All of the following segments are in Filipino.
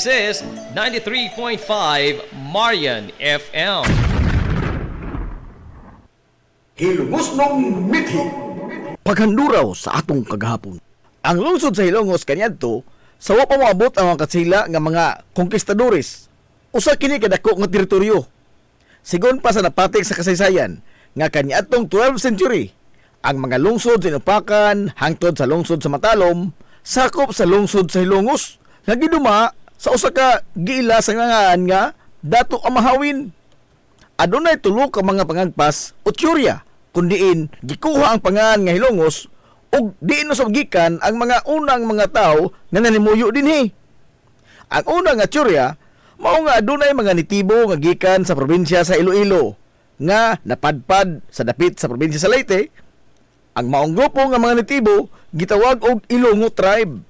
This is 93.5 Marian FM. Hilungos nung mithi. Paghanduraw sa atong kagahapon. Ang lungsod sa Hilongos kaniadto sa wa pa moabot ang mga katsila nga mga konkistadores. Usa kini kadako nga teritoryo. Sigon pa sa napatik sa kasaysayan nga kaniadtong 12th century, ang mga lungsod sa Inupakan hangtod sa lungsod sa Matalom sakop sa lungsod sa Hilongos nga giduma sa usa ka giila sa ngangaan nga Dato Amahawin. Adunay tulo ka mga pangagpas o tyorya kundiin gikuha ang pangan nga Hilongos ug diin usab gikan ang mga unang mga tawo nga nanimuyo dinhi. Ang una nga tyorya mao nga adunay mga nitibo nga gikan sa probinsya sa Iloilo nga napadpad sa dapit sa probinsya sa Leyte. Ang maong grupo nga mga nitibo gitawag og Ilongo tribe.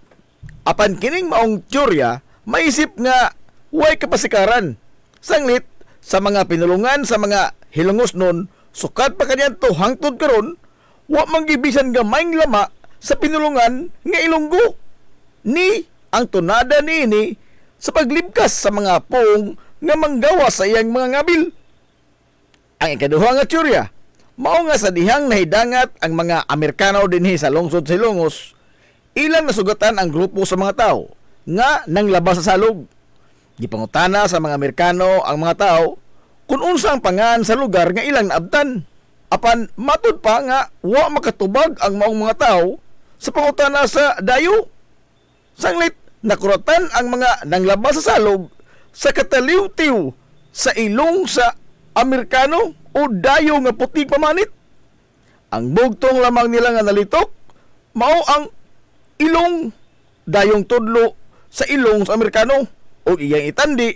Apan kining maong tyorya maisip nga way kapasikaran. Sanglit sa mga pinulungan sa mga Hilongos nun, sukat pa kanyanto hangtod karon wa man gibisan gamayng lama sa pinulungan nga Ilonggo. Ni ang tunada niini sa paglibkas sa mga pong nga manggawa sa iyang mga ngabil. Ang ikaduha nga tyorya mao nga sa dihang nahidangat ang mga Amerikano dinhi sa lungsod sa Hilongos, ilang nasugatan ang grupo sa mga tao nga nanglabas sa salog. Gipangutana sa mga Amerikano ang mga tao kung unsa ang pangan sa lugar nga ilang naabtan. Apan matud pa nga wa makatubag ang maong mga tao sa pangutana sa dayo. Sanglit nakuratan ang mga nanglabas sa salog sa kataliw-tiw sa ilong sa Amerikano o dayo nga puti pamanit. Ang bugtong lamang nila nga nalitok mao ang ilong dayong tudlo sa ilong sa Amerikano o iyang itandi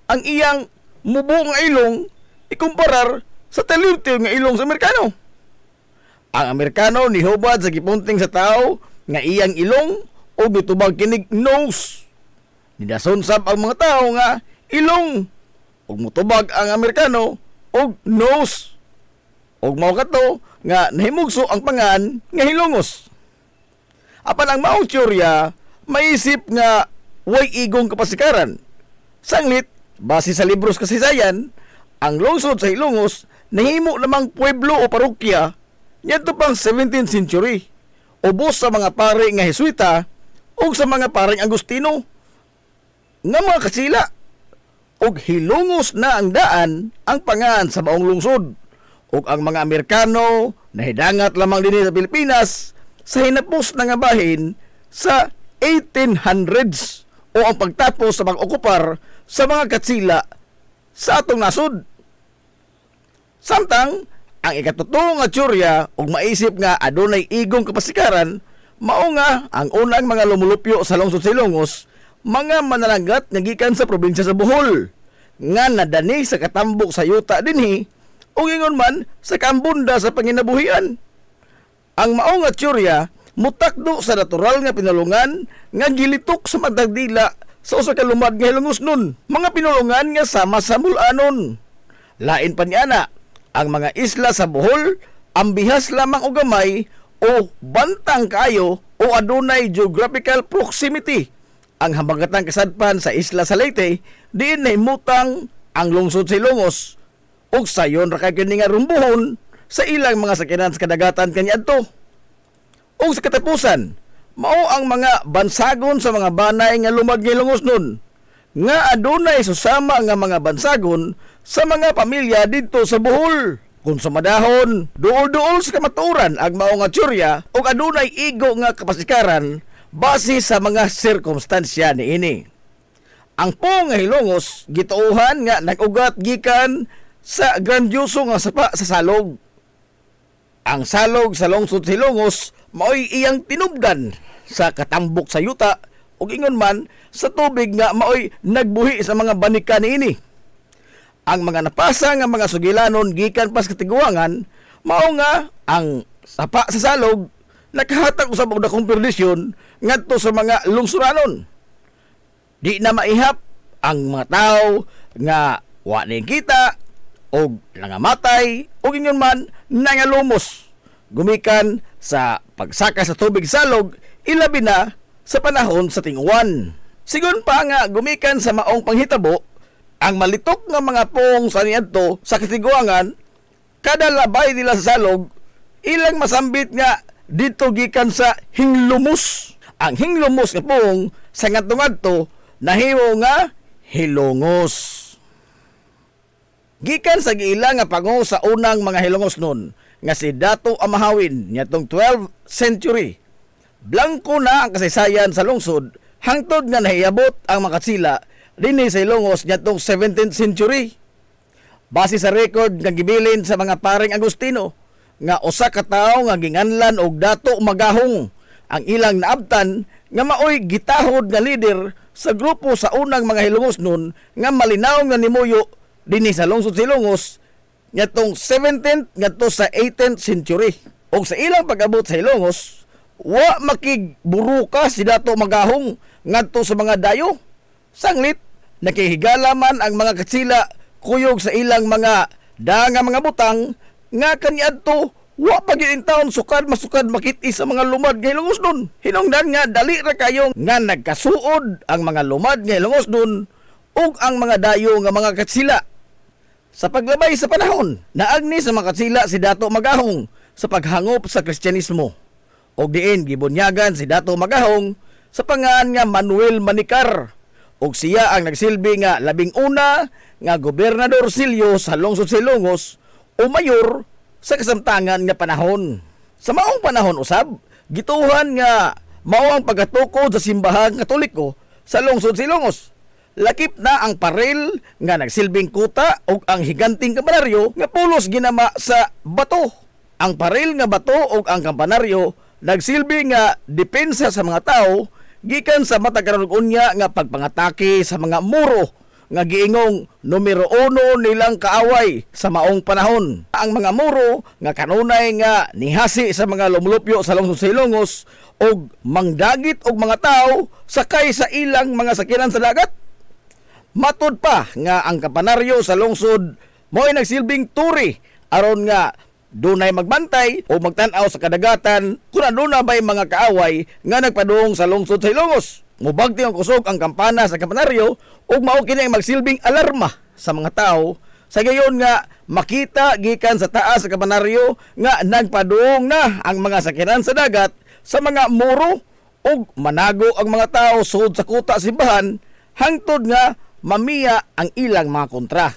ang iyang mubo nga ilong ikumparar sa taliw-tiw nga ilong sa Amerikano. Ang Amerikano nihubad sa gipunting sa tao nga iyang ilong o bitubag kinig nose. Nidason sab ang mga tao nga ilong ug mutubag ang Amerikano og nose. Og mao kato nga nahimugso ang pangan nga Hilongos. Apan ang maong tyorya maisip nga way igong kapasikaran. Sanglit base sa libros kasaysayan, ang lungsod sa Hilongos nahimo namang pueblo o parokya ngadto pang 17th century. Ubos sa mga pare nga Jesuita ug sa mga pareng Agustino nga mga kasila. Og Hilongos na ang daan ang pangan sa maong lungsod. Og ang mga Amerikano nahidangat lamang dinhi sa Pilipinas sa hinapos na nga bahin sa 1800s o ang pagtapos sa pag-okupar sa mga katsila sa atong nasod. Samtang ang ikatuto nga tyorya og maisip nga adunay igong kapasikaran mao nga ang unang mga lumulupyo sa lungsod sa Hilongos mga mananagat nga gikan sa probinsya sa Bohol nga nadani sa katambok sa yuta dinhi o ingon man sa kambunda sa panginabuhian. Ang mao nga tyorya mutakdo sa natural nga pinulungan nga gilitok sa madagdila sa usa ka lumad nga Hilongos nun, mga pinulungan nga sama sa mulanon. Lain pa niana ang mga isla sa Bohol ang bihas lamang og gamay o bantang kayo o adunay geographical proximity. Ang habagatang kasadpan sa isla sa Leyte diin nahimutang ang lungsod sa Hilongos ug sayon ra kay kini nga rumbuhon sa ilang mga sakinan sa kadagatan kaniadto. Ug sa katapusan mao ang mga bansagon sa mga banay nga lumad nga Hilongos nun nga adunay susama nga mga bansagon sa mga pamilya didto sa Bohol. Kung sumadahon duol-duol sa kamaturan ang mao nga tyorya ug adunay igo nga kapasikaran base sa mga sirkumstansya niini. Ang pong nga Hilongos gituohan nga nag-ugat gikan sa grandioso nga sapa sa salog. Ang salog sa lungsod sa Hilongos mao'y iyang tinubdan sa katambok sa yuta ug ingon man sa tubig nga mao'y nagbuhi sa mga banika niini. Ang mga napasa nga mga sugilanon gikan pas katiguangan mao nga ang sapa sa salog nakahatag usab og dakong perdisyon ngadto sa mga lungsuranon. Di na maihap ang mga tao nga wa ning kita og nangamatay og ingon man nangalumos gumikan sa pagsaka sa tubig salog ilabi na sa panahon sa ting-uwan. Sigon pa nga gumikan sa maong panghitabo, ang malitok nga mga pong sa niadto sa katiguangan, kada labay nila sa salog, ilang masambit nga dito gikan sa hinglumos. Ang hinglumos nga pong sa ngadto-ngadto nahimo nga hilongos. Gikan sa giila nga pango sa unang mga hilongos nun nga si Dato Amahawin niadtong 12th century. Blanko na ang kasaysayan sa lungsod hangtod nga nahiabot ang makatsila dinhi sa Hilongos niadtong 17th century. Base sa record nga gibilin sa mga paring Agustino nga usa ka tawo nga ginganlan og Dato Magahong ang ilang naabtan nga maoy gitahod nga leader sa grupo sa unang mga Hilongos nun nga malinaw nga nimuyo dinhi sa lungsod sa Hilongos ngadtong 17th ngadto sa 18th century. Og sa ilang pag-abot sa Hilongos, wa makigburuka si Dato Magahong ngadto sa mga dayo. Sanglit nakihigala man ang mga katsila kuyog sa ilang mga danga mga butang nga kaniadto wa pa gyud taon sukad masukad makit-i sa mga lumad nga Hilongos nun. Hinungdan nga dali ra kayo nga nagkasuod ang mga lumad nga Hilongos nun ug ang mga dayo nga mga katsila. Sa paglabay sa panahon, naagni sa mga katsila si Dato Magahong sa paghangop sa Kristyanismo. Og diin gibunyagan si Dato Magahong sa pangalan nga Manuel Manikar. Og siya ang nagsilbi nga labing una nga gobernador silyo sa lungsod sa Hilongos o mayor sa kasamtangan nga panahon. Sa maong panahon usab, gituhan nga mao ang pagatukod sa simbahang Katoliko sa lungsod sa Hilongos. Lakip na ang parel nga nagsilbing kuta ug ang higanting kampanaryo nga pulos ginama sa bato. Ang parel nga bato ug ang kampanaryo nagsilbi nga depensa sa mga tao gikan sa matag karon unya nga pagpangatake sa mga muro nga giingong numero 1 nilang kaaway sa maong panahon. Ang mga muro nga kanunay nga nihasi sa mga lumulupyo sa lungsod sa Hilongos og mangdagit og mga tao sakay sa ilang mga sakyanan sa dagat. Matod pa nga ang kampanaryo sa lungsod mo'y nagsilbing turi aron nga dunay magbantay o magtan-aw sa kadagatan kung ano na ba'y mga kaaway nga nagpadung sa lungsod sa Hilongos. Mubagti ang kusog ang kampana sa kampanaryo ug mao kini ang magsilbing alarma sa mga tao sa gayon nga makita gikan sa taas sa kampanaryo nga nagpadung na ang mga sakyanan sa dagat sa mga muro ug manago ang mga tao sud sa kuta simbahan hangtod nga mamiya ang ilang mga kontra.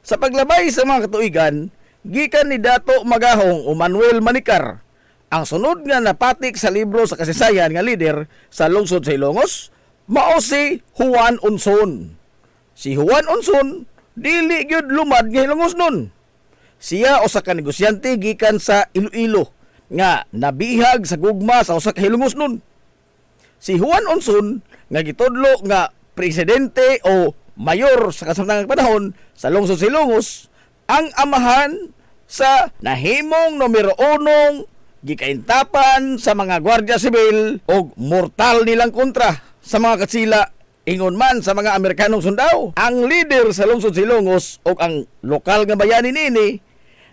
Sa paglabay sa mga katuigan, gikan ni Dato Magahong o Manuel Manikar, ang sunod nga napatik sa libro sa kasaysayan nga lider sa lungsod sa Hilongos, mao si Juan Unson. Si Juan Unson, dili gyud lumad nga Hilongos nun. Siya usa ka negosyante gikan sa Iloilo nga nabihag sa gugma sa usa ka Hilongos nun. Si Juan Unson nga gitudlo nga presidente o mayor sa kasamtangang panahon sa lungsod sa Hilongos, ang amahan sa nahimong numero 1 gikaintapan sa mga gwardiya sibil o mortal nilang kontra sa mga katsila ingon man sa mga Amerikanong sundao. Ang leader sa lungsod sa Hilongos o ang lokal nga bayani nini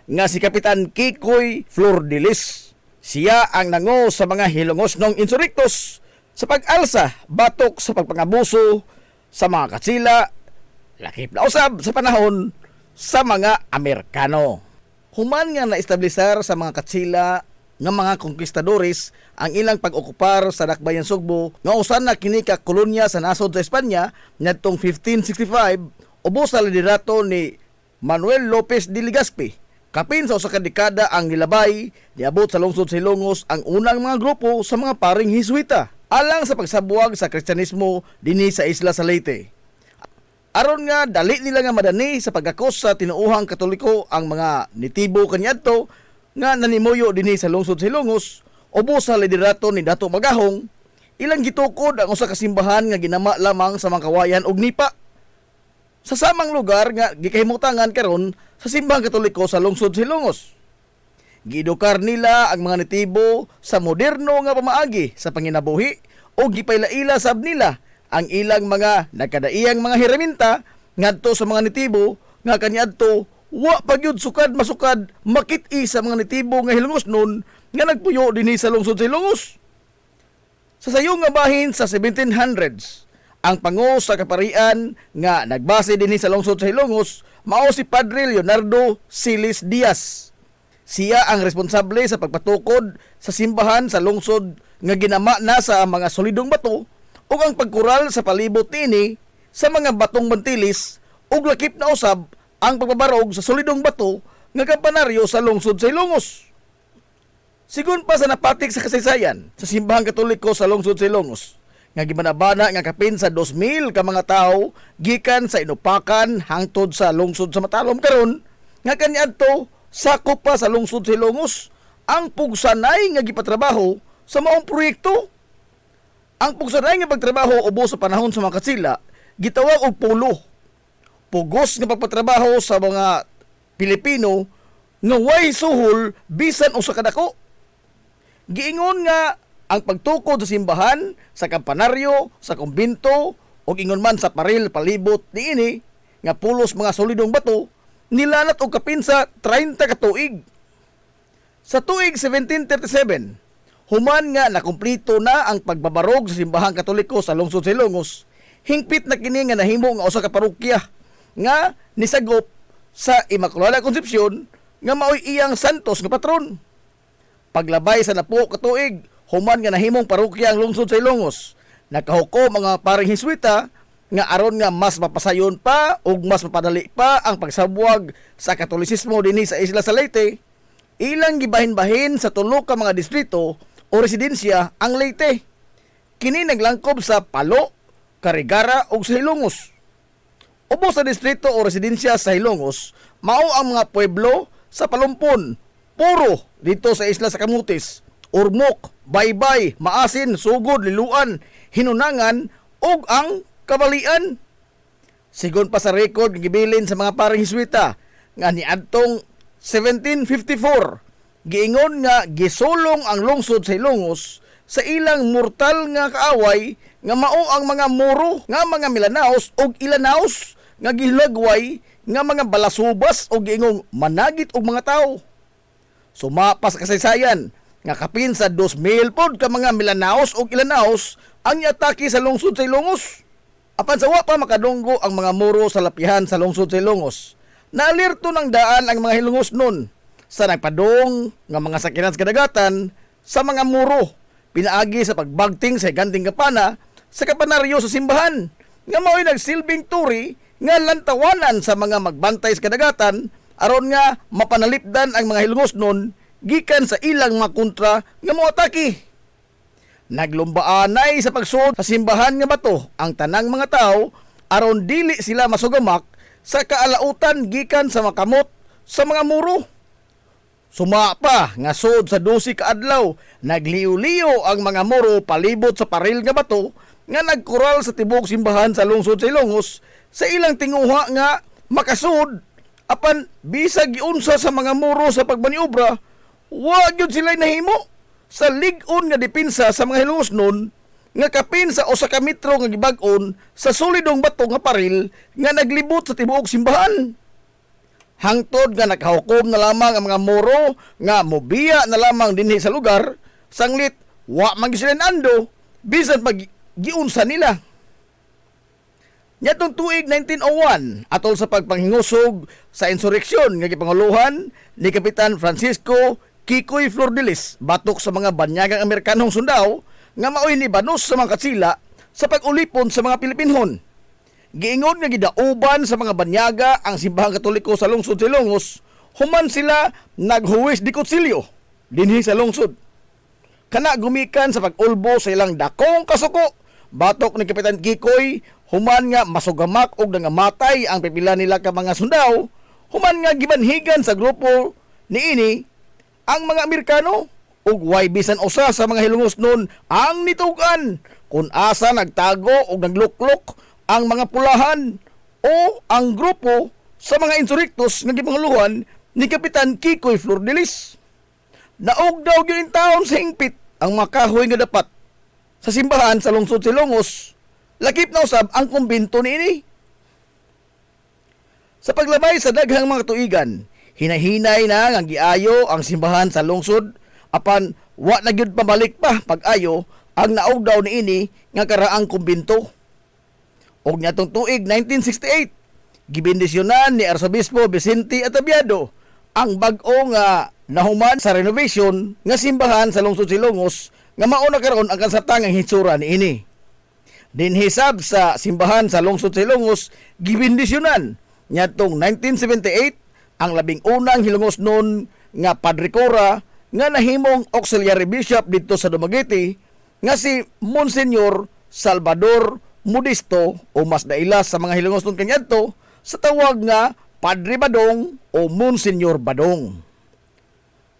nga si Kapitan Kikoy Flordelis. Siya ang nango sa mga Hilongos nong insurrectos sa pag-alsa batok sa pagpangabuso sa mga katsila, lakip na usab sa panahon sa mga Amerikano. Human nga naestablisar sa mga katsila nga mga konkistadores ang ilang pag-okupar sa Dakbayan Sugbo nga usan na kini ka kolonya sa nasod sa Espanya ngadtong 1565 ubos sa liderato ni Manuel Lopez de Legazpi. Kapin sa usa ka dekada ang nilabay, niabot sa lungsod sa Hilongos ang unang mga grupo sa mga paring Hisuita alang sa pagsabuwag sa Kristyanismo dinhi sa Isla Salete. Aron nga dali nila nga madani sa pagakos sa tinuuhang Katoliko ang mga nitibo kaniadto nga nanimuyo dinhi sa lungsod sa Hilongos ubos sa liderato ni Dato Magahong, ilang gitukod ang usa ka simbahan nga ginama lamang sa mga kawayan og nipa. Sa samang lugar nga gikahimutangan karon sa simbahang Katoliko sa lungsod sa Hilongos. Giedukar nila ang mga nitibo sa moderno nga pamaagi sa panginabuhi o gipaylaila sab nila ang ilang mga nagkadaiyang mga hiraminta ngadto sa mga nitibo nga kaniadto wa pagyud sukad masukad makit-i sa mga nitibo nga Hilongos nun nga nagpuyo dinhi sa lungsod sa Hilongos. Sa sayong nga bahin sa 1700s, Ang pangu sa kaparian nga nagbase dinhi sa lungsod sa Hilongos mao si Padre Leonardo Silis Diaz. Siya ang responsable sa pagpatukod sa simbahan sa lungsod nga ginama na sa mga solidong bato ug ang pagkural sa palibot niini sa mga batong bantilis ug lakip na usab ang pagbabarog sa solidong bato nga kampanaryo sa lungsod sa Hilongos. Sigun pa sa napatik sa kasaysayan sa simbahang Katoliko sa lungsod sa Hilongos, nga gibanabana nga kapin sa 2,000 ka mga tawo gikan sa Inupakan hangtod sa lungsod sa Matalom karon nga kaniadto sakop pa sa lungsod sa Hilongos ang pugsanay nga gipatrabaho sa maong proyekto. Ang pugsanay nga pagtrabaho ubos sa panahon sa mga katsila gitawag og pulo. Pugos nga pagpatrabaho sa mga Pilipino nga way suhol bisan usa ka dako. Giingon nga ang pagtukod sa simbahan, sa kampanaryo, sa kumbinto, o ingon man sa paril palibot niini nga pulos mga solidong bato, nilanat og kapin sa 30 ka tuig. Sa tuig 1737, human nga nakumplito na ang pagbabarog sa simbahang Katoliko sa lungsod sa Hilongos, hingpit na kini nga nahimo nga usa ka parokya nga nisagop sa Immaculada Concepcion nga maoy iyang santos nga patron. Paglabay sa napo ka tuig, human nga nahimong parokya ang lungsod sa Hilongos. Nakahukom mga paring Hiswita nga aron nga mas mapasayon pa ug mas mapadali pa ang pagsabwag sa Katolisismo dinhi sa Isla sa Leyte. Ilang gibahin-bahin sa tulo ka mga distrito o residensya ang Leyte. Kini naglangkob sa Palo, Carigara ug sa Hilongos. Ubos sa distrito o residensya sa Hilongos, mao ang mga pueblo sa Palumpon, Puro dito sa Isla sa Camotes, Ormoc, Baybay, Maasin, Sugod, Liluan, Hinunangan ug ang Kabalian. Sigon pa sa record gibilin sa mga paring Hiswita nga niadtong 1754 giingon nga gisulong ang lungsod sa Hilongos sa ilang mortal nga kaaway nga mao ang mga Moro nga mga Milanaos ug Ilanaos nga gihilagway nga mga balasubas o giingong managit og mga tao. Sumapas kasaysayan nga kapin sa 2,000 pod ka mga Milanaos ug Ilanaos ang iatake sa lungsod sa Hilongos. Apan sa wa pa makadunggo ang mga Moro sa lapihan sa lungsod sa Hilongos, naalirto ng daan ang mga Hilongos nun sa nagpadong nga mga sakinan sa kadagatan sa mga Moro, pinaagi sa pagbagting sa higanting kapana sa kapanaryo sa simbahan nga mao'y nagsilbing turi nga lantawanan sa mga magbantay sa kadagatan aron nga mapanalipdan ang mga Hilongos nun gikan sa ilang mga kontra nga moatake. Naglumbaanay sa pagsuod sa simbahan nga bato ang tanang mga tao aron dili sila masugamak sa kaalautan gikan sa makamot sa mga Moro. Suma pa nga sud sa 12 ka adlaw, nagliw-liw ang mga Moro palibot sa paril nga bato nga nagkural sa tibok simbahan sa lungsod sa Hilongos sa ilang tinguha nga makasud. Apan bisag giunsa sa mga Moro sa pagmaniobra, wa gyud sila nahimo sa lig-on nga depensa sa mga Hilongos nun nga kapin sa usa ka metro nga gibag-on sa solidong bato nga paril nga naglibot sa tibuok simbahan. Hangtod nga nakahukom na lamang ang mga Moro nga mobiya na lamang dinhi sa lugar, sanglit wa man sila ando bisan pag giunsa nila. Nyatong tuig 1901 atol sa pagpanghingusog sa insureksyon nga gipanguluhan ni Kapitan Francisco Kikoy Flordelis batok sa mga banyagang Amerikanong sundao nga maoy ni banos sa mga katsila sa pag-ulipon sa mga Pilipinhon. Giingon nga gidauban sa mga banyaga ang simbahang Katoliko sa lungsod sa Hilongos, human sila naghuwis di kutsilyo dinhi sa lungsod. Kana gumikan sa pag-ulbo sa ilang dakong kasuko, batok ni Kapitan Kikoy, human nga masugamak og nangamatay ang pipila nila ka mga sundao, human nga gibanhigan sa grupo niini ang mga Amerikano ug way bisan usa sa mga Hilongos nun ang nitugan kung asa nagtago og nagluklok ang mga pulahan o ang grupo sa mga insurrectos nga gipanguluhan ni Kapitan Kikoy Flordelis. Naog daw gyud in taon sa hingpit ang mga kahoy nga dapat sa simbahan sa lungsod sa Hilongos, lakip na usab ang kumbinto niini. Sa paglabay sa daghang mga tuigan, hinahinay na nga giayo ang simbahan sa lungsod, apan wa na gyud pabalik pa pag-ayo ang naog daw niini nga karaang kumbinto. Og niadtong tuig 1968, gibendisyonan ni Arzobispo Vicente Atabiado ang bag-o nga nahuman sa renovation nga simbahan sa lungsod Silongos nga mao na karon ang kansatangang hitsura niini. Dinhisab sa simbahan sa lungsod Silongos gibendisyonan niadtong 1978 ang labing unang hilongosnon nga Padre Cora nga nahimong auxiliary bishop dito sa Dumaguete nga si Monsignor Salvador Modesto o mas daila sa mga hilongosnon kaniadto sa tawag nga Padre Badong o Monsignor Badong.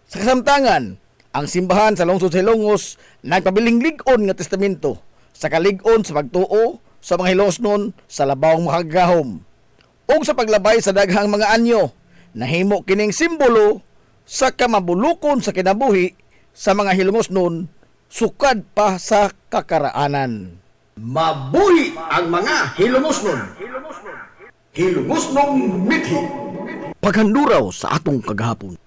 Sa kasamtangan, ang simbahan sa lungsod Silongos nagpabiling lig-on nga testamento sa kalig-on sa pagtuo sa mga hilongosnon sa labawang makagahom ug sa paglabay sa daghang mga anyo. Nahimo kining simbolo sa kamabulukon sa kinabuhi sa mga hilongosnon sukad pa sa kakaraanan. Mabuhi ang mga hilumosnon. Hilumosnong mithi. Paghanduraw sa atong kagahapon.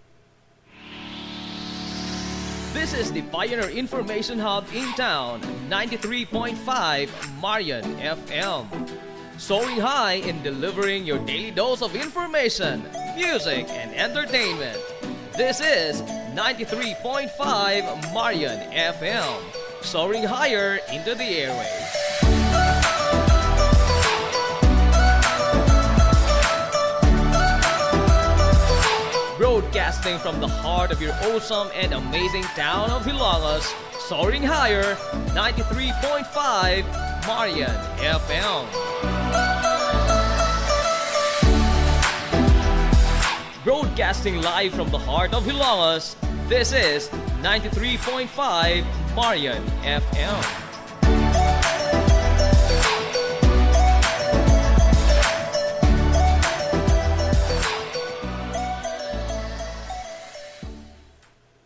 This is the Pioneer Information Hub in town, 93.5 Marian FM. Soaring high in delivering your daily dose of information, music, and entertainment. This is 93.5 Marian FM. Soaring higher into the airwaves. Broadcasting from the heart of your awesome and amazing town of Hilangas, soaring higher, 93.5 Marian FM. Broadcasting live from the heart of Hilangas, this is 93.5 Marian FM.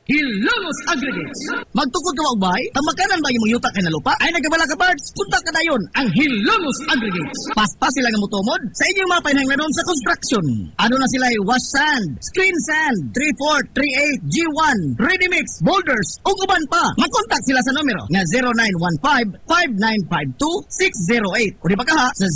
Hilongos Aggregates. Magtukod ka ba? Tamakanan ba yung yuta kay na lupa? Ay nagabala ka parts? Punta ka dayon ang Hilongos Aggregates. paspas sila nga motomod sa inyong mga painahanglanon sa construction. Ano na sila wash sand, screen sand, 3-4, 3-8, G1, ready mix, boulders, ug uban pa. Mag-contact sila sa numero nga 0915-5952-608 o di ba ka ha sa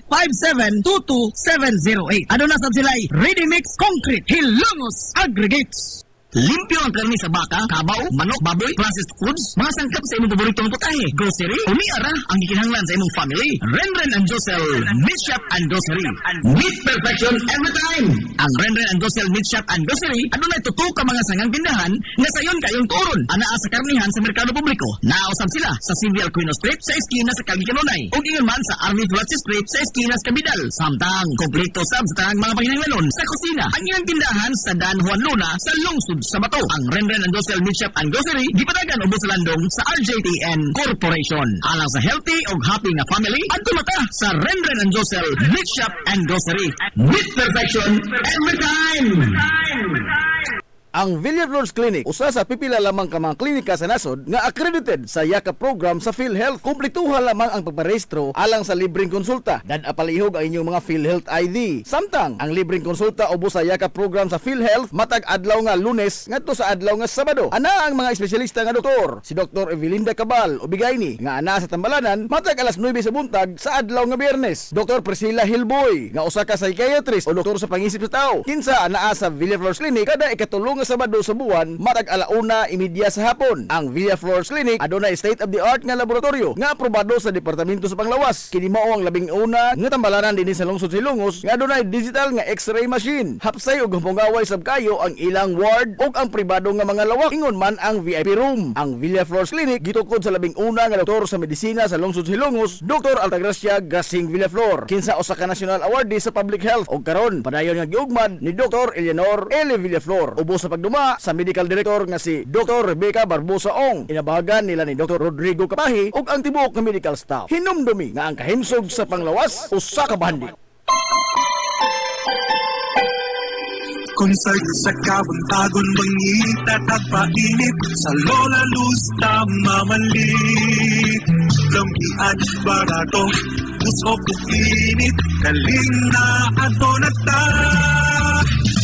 0949-5722-708. Ano na sab sila ready mix concrete Hilongos Aggregates. Limpyo ang karni sa baka, kabaw, manok, baboy, processed foods, mga sangkap sa imong paboritong putahe, grocery, umiara ang gikinahanglan sa imong family. Renren and Josel Meat Shop and Grocery. Meat perfection every time. Ang Renren and Josel Meat Shop and Grocery, adunay tutok ka mga sangang tindahan nga sayon kayong turon. Anaa sa karnihan sa merkado publiko. Naosab sila sa Silvia Alquino Street sa eskina sa Calgicanonay. O ingon man sa Army Flatsi Street sa eskina sa Cabidal. Samtang kompleto sab sa tanang mga panginahanglanon sa kusina. Ang ilang tindahan sa Dan Juan Luna sa lungsod sa Bato. Ang Renren and Josel Meat Shop and Grocery gipadagan ubos sa landong sa RJTN Corporation. Alang sa healthy o happy nga family, adto mata sa Renren and Josel Meat Shop and Grocery. Meat perfection every time. Ang Villaflores Clinic, usa sa pipila lamang ka mga klinika sa nasod nga accredited sa YACA program sa PhilHealth. Kumpletuhan lamang ang pagparehistro alang sa libreng konsulta. Dad-apalihog ang inyong mga PhilHealth ID. Samtang ang libreng konsulta ubos sa YACA program sa PhilHealth matag adlaw nga Lunes ngadto sa adlaw nga Sabado. Ana ang mga espesyalista nga doktor, si Dr. Evelinda Cabal Ubigayni nga ana sa Tambalanan matag alas 9 sa buntag sa adlaw nga Biyernes. Dr. Priscilla Hilboy nga usa ka psychiatrist o doktor sa pangisip sa tao. Kinsa anaa sa Villaflores Clinic kada ikatulong nga Sabado sa buwan matag alauna imidya sa hapon. Ang Villaflores Clinic adunay state-of-the-art nga laboratorio nga aprobado sa Departamento sa Panglawas. Kini mao ang labing una nga tambalanan dinhi sa lungsod Silongos nga adunay digital nga X-ray machine. Hapsay og humpungaway sab kayo ang ilang ward ug ang pribado nga mga lawak. Ingon man ang VIP room. Ang Villaflores Clinic gitukod sa labing una nga doktor sa medisina sa lungsod Silongos, Dr. Altagracia Gasing Villaflor. Kinsa usa ka national awardee sa public health ug karon padayon nga giugmad ni Dr. Eleanor L. Villaflor. Ubos sa pagduma sa medical director nga si Dr. Rebecca Barbosa Ong. Inabahagan nila ni Dr. Rodrigo Kapahi ug ang tibuok nga medical staff. Hinumdumi nga ang kahimsog sa Panglawas usa ka bahandi. Concert sa kabuntagon mangita tagpainit sa Lola Luz tamamalit lampian barato usok init kaling na adonata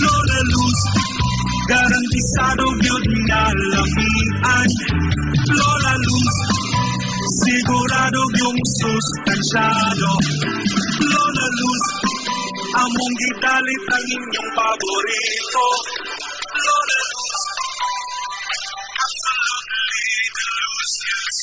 Lola Luz garantisado yun nga lamian Lola Luz Sigurado yung sustansyado. Lola Luz, among gitalit ang inyong paborito. Lola Luz, absolutely delicious.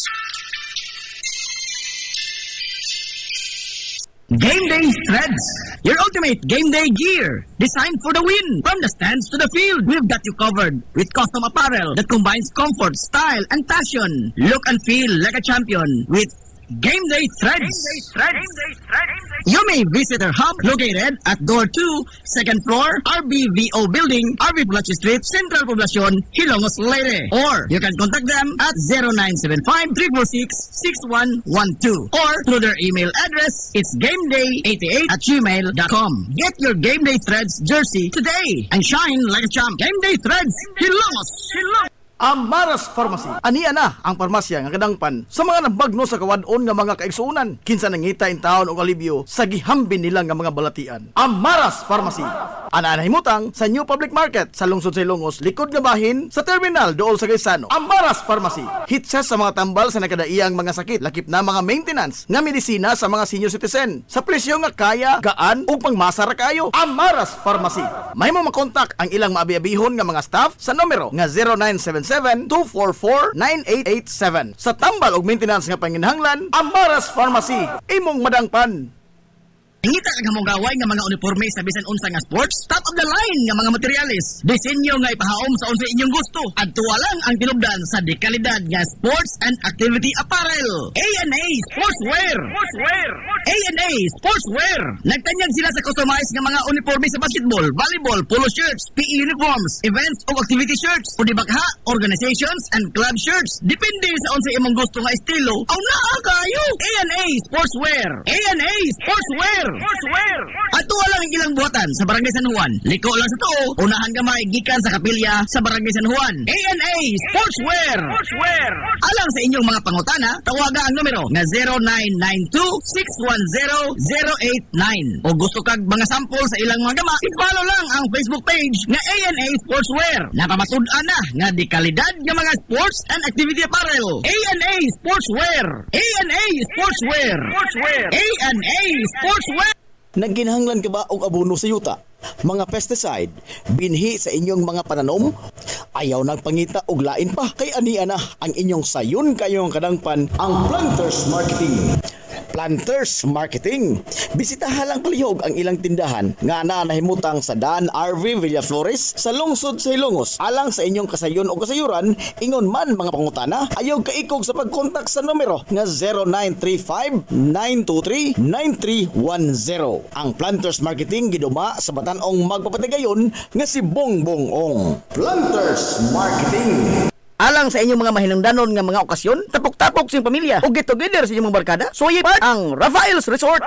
Game Day Threads, your ultimate game day gear, designed for the win. From the stands to the field, we've got you covered with custom apparel that combines comfort, style, and passion. Look and feel like a champion with Game Day Threads. You may visit our hub located at Door 2, second floor, RBVO Building, RB Fletcher Street, Central Poblacion, Hilongos, Leyte. Or you can contact them at 0975-346-6112 or through their email address, it's gameday88@gmail.com. Get your Game Day Threads jersey today and shine like a champ. Game Day Threads, Hilongos! Amaras Pharmacy. Aniya na ang parmasya nga kadangpan sa mga nabagno sa kawadon nga mga kaigsuunan. Kinsa nangita in taon og alibyo sa gihambin nila nga mga balatian. Amaras Pharmacy. Ana himutang sa New Public Market sa lungsod sa Ilongos, likod nga bahin sa terminal dool sa Gaisano. Amaras Pharmacy. Hitsa sa mga tambal sa nakadaiyang mga sakit, lakip na mga maintenance nga medisina sa mga senior citizen. Sa presyo nga kaya, gaan ug pangmasara kayo. Amaras Pharmacy. Mahimo makontak ang ilang maabi-abihon nga mga staff sa numero nga 0977-244-9887. Sa tambal og maintenance nga panginhanglan, Amaras Pharmacy, imong madangpan. Ngita ka mong gaway nga mga uniforme sa bisan unsa nga sports, top of the line nga mga materyales. Disenyo nga ipahaom sa unsa inyong gusto. Adtuwa lang ang tinubdan sa dekalidad nga sports and activity apparel. A&A Sportswear. A&A Sportswear. Nagtanyag sila sa customized nga mga uniforme sa basketball, volleyball, polo shirts, PE uniforms, events o activity shirts, o dibagha, organizations and club shirts. Depende sa unsa imong gusto nga estilo. Aw naa kayo. A&A Sportswear. A&A Sportswear. Ato lang ang ilang buhatan sa Barangay San Juan. Liko lang sa to, unahan gamay gikan sa kapilya sa Barangay San Juan. A&A Sportswear. Alang sa inyong mga pangutana, tawaga ang numero nga 0992-610-089. O gusto kag mga sample sa ilang mga gama, i-follow lang ang Facebook page nga A&A Sportswear. Napamatud-an na nga di kalidad nga mga sports and activity apparel. A&A Sportswear. A&A Sportswear. A&A Sportswear. Nagginahanglan ka ba og abono sa yuta? Mga pesticide, binhi sa inyong mga pananom? Ayaw nagpangita og lain pa, kay aniya na ang inyong sayon kayong kadangpan ang Planters Marketing. Planters Marketing. Bisitahan lang palihog ang ilang tindahan nga nahimutang sa Dan RV Villaflores sa lungsod sa Hilongos. Alang sa inyong kasayon o kasayuran, ingon man mga pangutana, ayaw kaikog sa pagkontak sa numero nga 0935-923-9310. Ang Planters Marketing giduma sa batan-ong magpapatigayon nga si Bongbong Ong. Planters Marketing. Alang sa inyong mga mahinungdanon nga mga okasyon, tapok-tapok sa inyong pamilya o get together sa inyong mga barkada, suway part ang Rafael's Resort.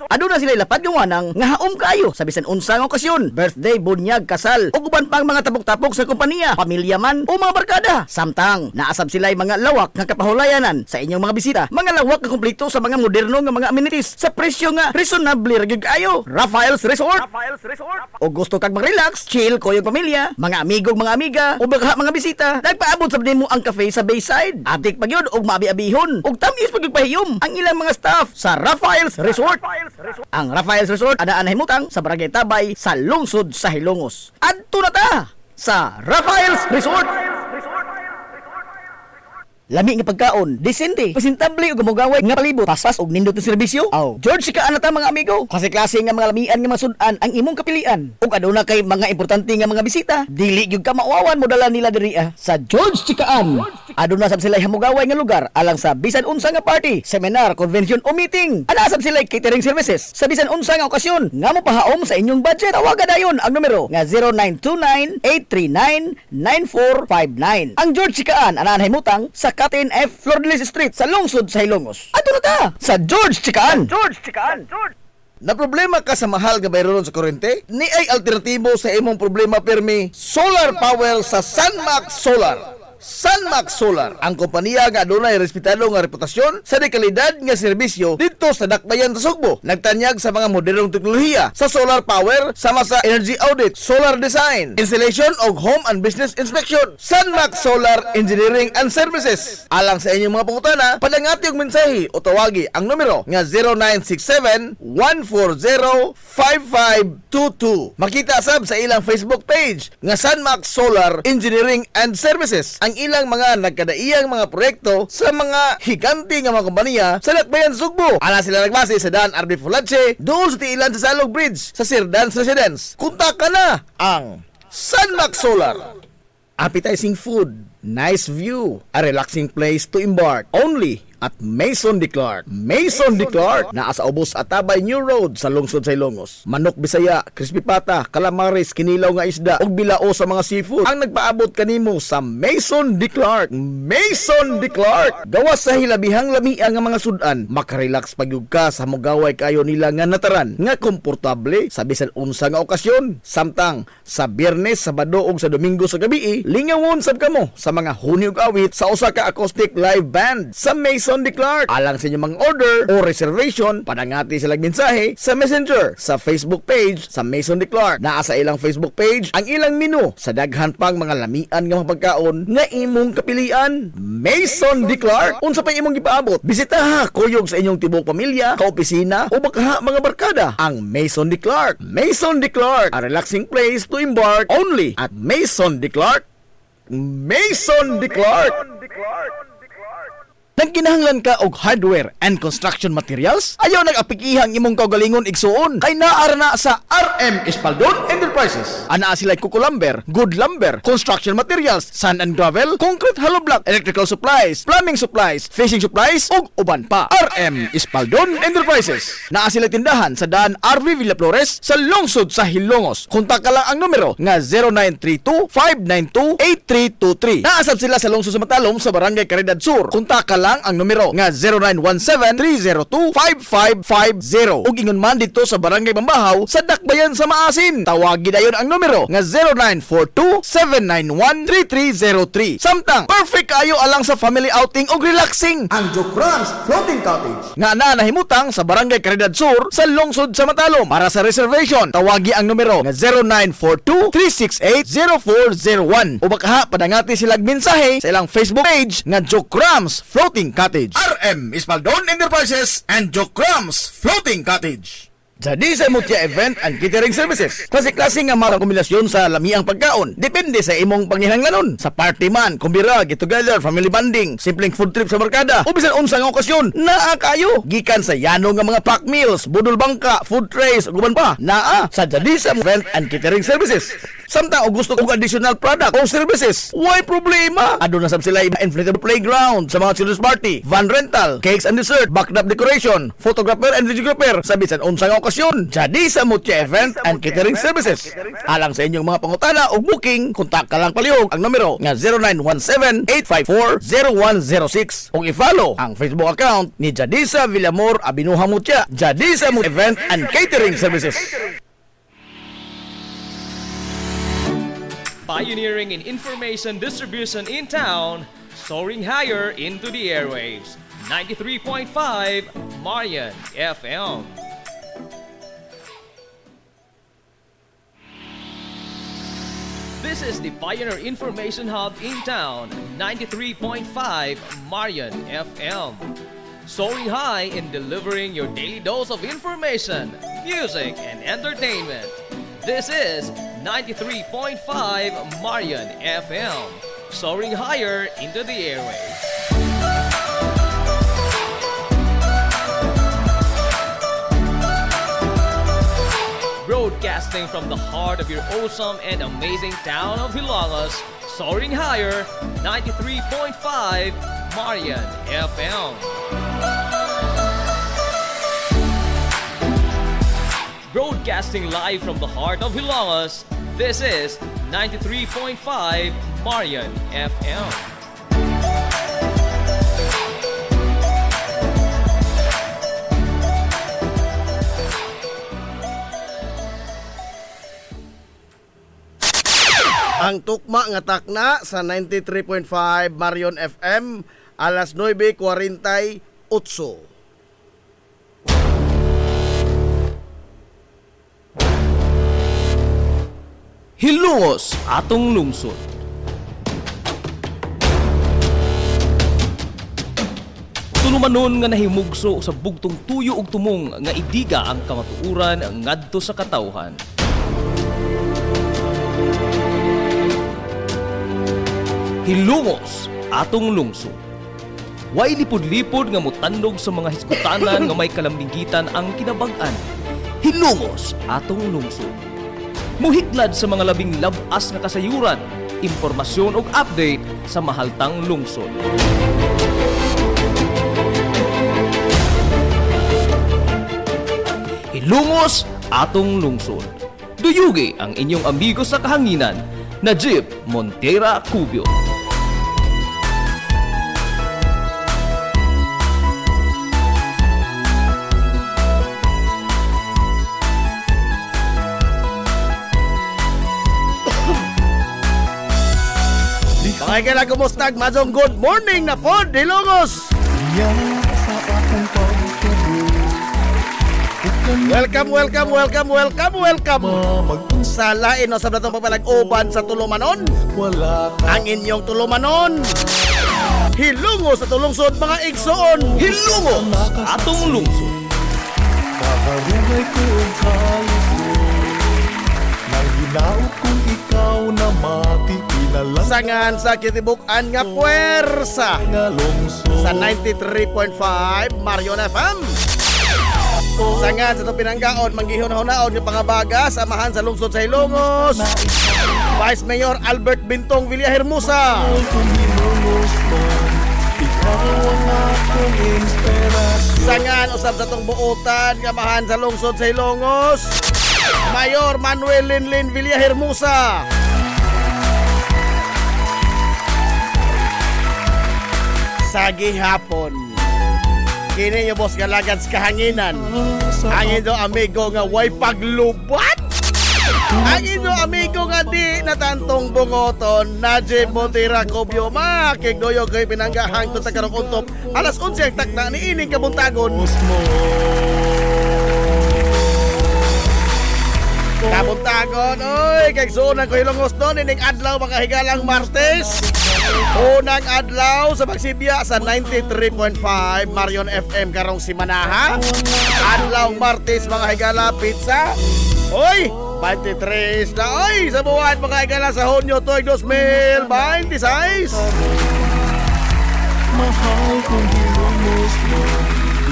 Aduna sila ilapad yung wanang nga haom kayo sa bisan unsang okasyon, birthday, bunyag, kasal, o uban pang mga tapok-tapok sa kompanya, pamilya man o mga barkada. Samtang naasab sila mga lawak nga kapahulayanan sa inyong mga bisita, mga lawak nga kumpleto sa mga moderno nga mga amenities sa presyo nga reasonable ra gyud kayo. Rafael's Resort. O gusto kag mag-relax, chill ko yung pamilya, mga amigong mga amiga o baka mga bisita, nagpaabot sa mo ang cafe sa Bayside. Abdik pa yun og maabi-abihon og tamis pagpahiyom ang ilang mga staff sa Rafael's Resort. Ang Rafael's Resort adaan himutang sa Barangay Tabay sa lungsod sa Hilongos. Adto na ta sa Rafael's Resort. Lami nga pagkaon, desente, presentable ug gamugaway nga palibot, paspas og nindot nga serbisyo. Aw, George ka ana ta mga amigo. Klase-klase nga mga lamian nga masud-an ang imong kapilian. Ug aduna kay mga importante nga mga bisita, dili gyud ka mauwawan mo dala nila diri sa George Chikaan. Aduna sab sila hamugaway nga lugar alang sa bisan unsa nga party, seminar, convention o meeting. Ana sab sila catering services sa bisan unsa nga okasyon nga mopahaom sa inyong budget. Tawagan dayon ang numero nga 0929-839-9459. Ang George Chikaan ana himutang sa Captain F. Flordelis Street sa lungsod sa Hilongos. Ato na ta sa George Chikaan. Na problema ka sa mahal nga bayron sa kuryente? Ni ay alternatibo sa imong problema permi, solar power sa Sunmax Solar. Sunmax Solar, ang kompanya nga adunay respetado nga reputasyon sa dekalidad nga serbisyo dito sa Dakbayan sa Sugbo. Nagtanyag sa mga modernong teknolohiya sa solar power sama sa energy audit, solar design, installation og home and business inspection. Sunmax Solar Engineering and Services. Alang sa inyong mga pangutana, padangati og mensahe o tawagi ang numero nga 0967-140-5522. Makita sab sa ilang Facebook page nga Sunmax Solar Engineering and Services ang ilang mga nagkadaiyang mga proyekto sa mga higanti nga mga kompanya sa Dakbayan Sugbo. Ana sila nagbase sa Dan RB Fulache, doon sa tiilan sa Salog Bridge sa Sirdans Residence. Kontak na ang Sunmax Solar. Appetizing food, nice view, a relaxing place to embark. Only at Maison de Clark. Maison de Clark, naa sa ubos Atabay New Road sa lungsod sa Ilongos. Manok Bisaya, crispy pata, calamares, kinilaw nga isda, ug bilao sa mga seafood ang nagpaabot kanimo sa Maison de Clark. Maison de Clark, gawas sa hilabihang lamia nga mga sudan, makarelax pagyud ka sa mogaway kayo nila nga nataran, nga komportable sa bisan unsa nga okasyon. Samtang sa Biyernes, Sabado ug sa Domingo sa gabi, lingawon sab kamo sa mga huni ug awit sa usa ka acoustic live band sa Maison de Clark. Alang sa inyong mga order o reservation, padangati silang mensahe sa Messenger sa Facebook page sa Maison de Clark. Naa sa ilang Facebook page ang ilang menu sa daghan pang mga lamian nga mga pagkaon nga imong kapilian. Maison de Clark, unsa pa imong gipaabot? Bisitaha kuyog sa inyong tibok pamilya, kaopisina o baka mga barkada ang Maison de Clark. Maison de Clark, a relaxing place to embark only at Maison de Clark. Maison de Clark. Nagkinahanglan ka og hardware and construction materials? Ayaw nag-apikihang imong kaugalingon igsuon kay naara na sa RM Espaldon Enterprises. Ana sila kuko lumber, good lumber, construction materials, sand and gravel, concrete hollow block, electrical supplies, plumbing supplies, fishing supplies ug uban pa. RM Espaldon Enterprises. Naa sila tindahan sa daan RV Villa Flores sa lungsod sa Hilongos. Kontak ka lang ang numero nga 0932-592-8323. Naasab sila sa lungsod sa Matalom sa Barangay Caridad Sur. Kontak ka lang ang numero nga 0917-302-5550 ug ingon man dito sa Barangay Bambahaw sa Dakbayan sa Maasin. Tawagi dayon ang numero nga 0942-791-3303. Samtang perfect kayo alang sa family outing ug relaxing Ang Jokrans Floating Cottage. nga nahimutang sa Barangay Caridad Sur sa lungsod sa Matalom. Para sa reservation, tawagi ang numero nga 0942-368-0401 o baka padangati silang mensahe sa ilang Facebook page nga Jokrans Floating Cottage. RM Espaldon Enterprises and Jokrams Floating Cottage. Jadi sa Mutia Event and Catering Services. Klase-klase nga mga kombinasyon sa lamiang pagkaon. Depende sa imong panginahanglanon. Sa party man, kumbira, get together, family bonding, simpleng food trip sa barkada, o bisan unsa nga okasyon, naa kayo. Gikan sa yano nga mga pack meals, budol bangka, food trays, ug uban pa. Naa sa Jadi sa Event and Catering Services. Samtang og gusto og additional product o services, why problema? Aduna sab sila inflatable playground sa mga children's party, van rental, cakes and dessert, backdrop decoration, photographer and videographer sa bisan unsa nga okasyon. Jadi sa Mutia Event and Catering Services. Alang sa inyong mga pangutana o booking, kontak ka lang palihog ang numero nga 0917-854-0106 o i-follow ang Facebook account ni Jadisa Villamor Abinuha Mutia. Jadisa Mutia Event and Catering Services. Pioneering in information distribution in town, soaring higher into the airwaves. 93.5 Marian FM. This is the Pioneer Information Hub in town, 93.5 Marian FM. Soaring high in delivering your daily dose of information, music, and entertainment. This is 93.5 Marian FM, soaring higher into the airwaves. Broadcasting from the heart of your awesome and amazing town of Hilangas, soaring higher, 93.5 Marian FM. Broadcasting live from the heart of Hilangas, this is 93.5 Marian FM. Ang tukma nga takna sa 93.5 Marion FM alas 9:48. Hilungos atong lungsod. Tunumanon nga nahimugso sa bugtong tuyo ug tumong nga idiga ang kamatuuran ngadto sa katawhan. Hilungos atong lungsod. Way lipod-lipod nga mutandog sa mga hiskutanan nga may kalambigitan ang kinabag-an. Hilungos atong lungsod. Muhiklad sa mga labing labas nga kasayuran, impormasyon ug update sa mahaltang lungsod. Hilungos atong lungsod. Duyugi ang inyong amigo sa kahanginan, Najib Montera Cubio. Mga kailan kumusta? Madong good morning na po, Hilungos! Welcome sa lain o sa datong pagpalag-uban sa Tulumanon. Ang inyong Tulumanon. Hilungos sa tulungsod mga igsoon. Hilungos atong lungsod. Kakarungay ko ang kalusod nang ginaot kung ikaw na mati pinalang Sangan sa kitibukan nga puwersa nga lungsod sa 93.5 Marion FM. Sangan sa itong pinanggaon, manggihon-hunaon yung pangabaga, samahan sa lungsod sa Hilungos. Vice Mayor Albert Bintong Villahermosa. kung hinungos man ikaw ang akong inspirasyon Sangan usab sa itong buotan, kamahan sa lungsod sa Hilungos. Mayor Manuel Linlin Villahermosa. Sa gihapon, kini yung boss galagad sa kahanginan. Ang inyong amigo nga way paglubat. Ang inyong amigo nga di natantong bungoton, Najib Montera Cubio. Makigdoyo kay pinanggahang to sa karong untop. Alas 11 ang takna ni ining kabuntagon. Kabuntagon, oy, kay sunan ko Hilungos doon, ining adlaw mga higalang Martes. Unang adlaw sa pagsibya sa 93.5 Marion FM karong simanaha. Adlaw Martes mga higala pizza. Oy, 23 na oy sa buwan mga higala sa Hunyo tuig 2026. mahal kung hinungos man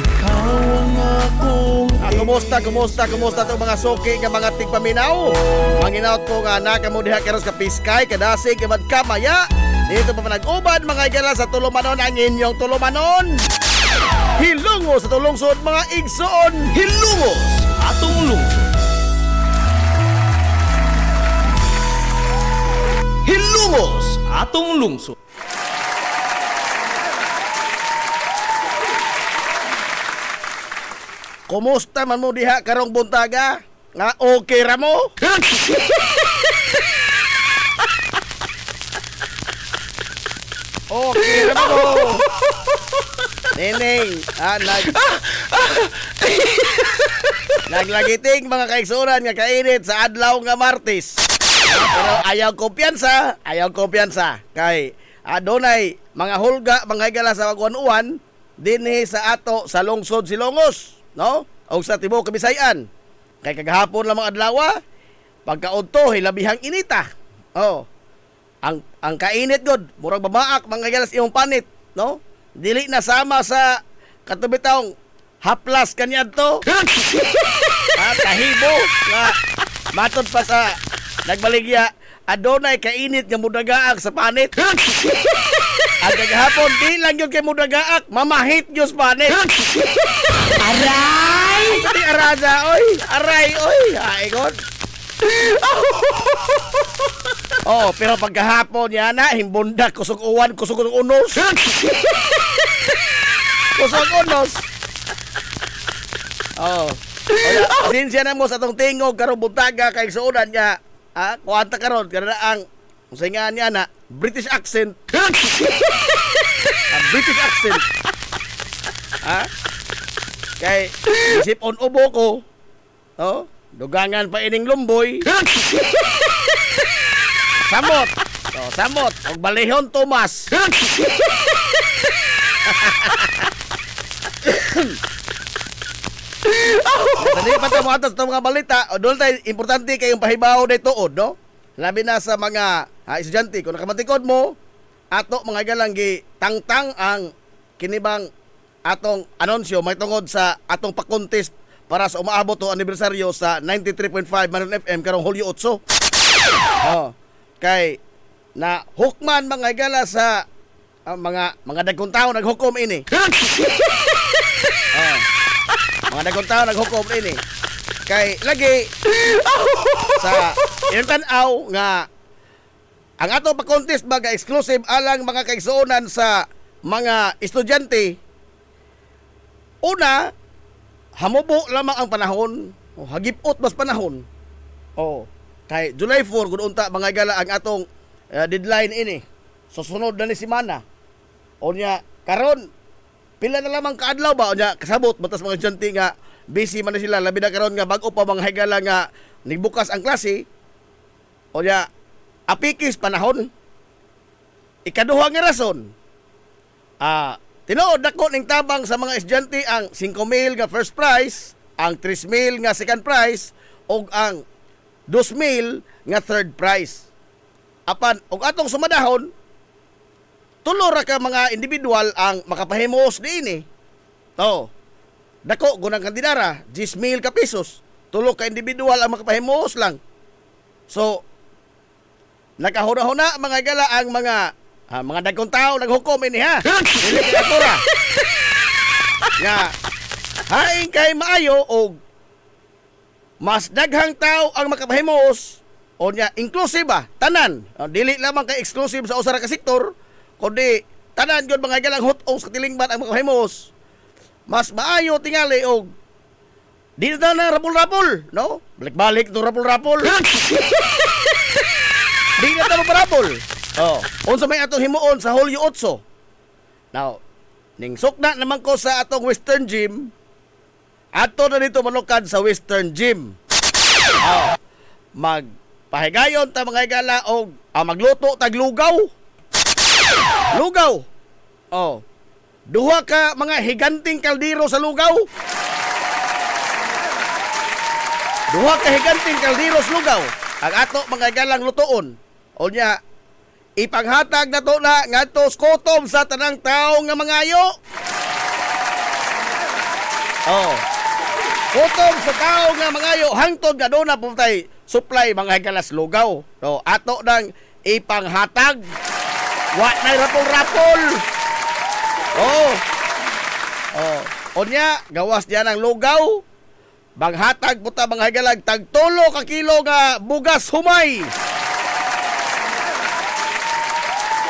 ikaw ang akong Kumusta itong mga suki nga mga tigpaminaw? Manginaot po nga na kamo diha karon ka Piskay, kadasig, kabad kamaya. Dito pa nag-ubad mga igala sa Tulumanon ang inyong Tulumanon. Hilungos sa tulungsod mga igsoon. Hilungos atong lungsod. Hilungos atong lungsod. Kumusta man mo diha karong buntaga? Nga okay ra mo? Okay ra mo? Neneng, naglagiting mga kaigsuran nga kainit sa adlaw nga Martes. Pero ayaw kumpiyansa. Kay adunay mga hulga, mga higala sa wagwan-uwan dinhi sa ato sa lungsod Hilungos, no? O sa tibuok Kabisayan. Kay kagahapon lang mga adlaw, pagkaudto hilabihang inita. Oh. Ang kainit god, murag babaak mga higala sa imong panit, no? Dili na sama sa katubitong haplas kaniadto. Kahibo nga matod pa sa nagbaligya, adunay kainit nga mudagaak sa panit. Ang kagahapon di lang yun kay mudagaak, mamahit yun sa panit. Aray! Di araza, oy! Aray, oy! Haigon! Oh, pero pagkahapon yan na, himbundak, kusog uwan, kusog unos. Kusog unos. Oh. Sinsya na mo sa itong tingog karong buntaga kay suunan nga. Kuwanta karon kada ang Unsay nga niya na British accent. British accent. Ha? Kay isip on ubo ko. Oh, dugangan pa ining lumboy. Samot. Oh, samot. Og balihon Tomas. Dali pa ta mo atas itong mga balita. O doon tayo, importante kayong pahibaw na ituod, no? Labi na sa mga estudyante. Kung nakamatikod mo, ato mga galanggi, tangtang ang kinibang atong anunsyo, may tungod sa atong pa-contest para sa umaabot o anibersaryo sa 93.5 Manon FM karong Hulyo 8. Oh, kay na hukman mga gala sa mga dagkong tao naghukom ini. Oh. Mga dagkong tao naghukom ini. Kay lagi sa ilang tanaw nga ang ato pa contest baga exclusive alang mga kaigsuonan sa mga estudyante. Una, hamubo lamang ang panahon, o hagipot mas panahon. O kay July 4 gud unta mga gala ang atong deadline ini. Susunod na ni semana. O nya karon pila na lamang kaadlaw ba o nya kasabot batas mga estudyante nga busy man na sila labi na karon nga bag-o pa mga higala nga nigbukas ang klase. O nya apikis panahon. Ikaduha nga rason. Tinuod dako ning tabang sa mga estudyante ang 5,000 nga first prize, ang 3,000 nga second prize ug ang 2,000 nga third prize. Apan og atong sumadahon tulo ra ka mga individual ang makapahimos niini. Oh. Dako gunang kandidara 10,000 ka pesos. Tulo ka individual ang makapahimos lang. So nakahuna-huna mga gala ang mga dagkong tao naghukom ini ha. Dili kay atura. Nga haing kay maayo og mas daghang tao ang makapahimos o nya inclusive ba tanan. Dili lamang kay exclusive sa usa ra ka sektor kundi tanan gyud mga galang hutong sa tilingban ang makapahimos. Mas maayo tingali og di na rapol-rapol, no? Balik-balik to rapol-rapol. Di na ta rapol. Oh, unsa may atong himuon sa Hulyo 8. Now, ning sukna naman ko sa atong Western Gym. Ato na dito manukad sa Western Gym. Oh, magpahigayon ta mga igala og magluto tag lugaw. Lugaw. Oh. Duha ka mga higanting kaldero sa lugaw. Duha ka higanting kaldero sa lugaw. Ang ato mga igalang lutoon. O nya ipanghatag na to na ngadto skotom sa tanang tao nga mangayo. Oh. Kotom sa tao nga mangayo hangtod nga doon na puntay supply mga galas lugaw. So ato nang ipanghatag. Wa na rapol-rapol. Oh. Oh. Onya gawas diyan ang lugaw. Banghatag puta mga galag tag 3 ka kilo nga bugas humay.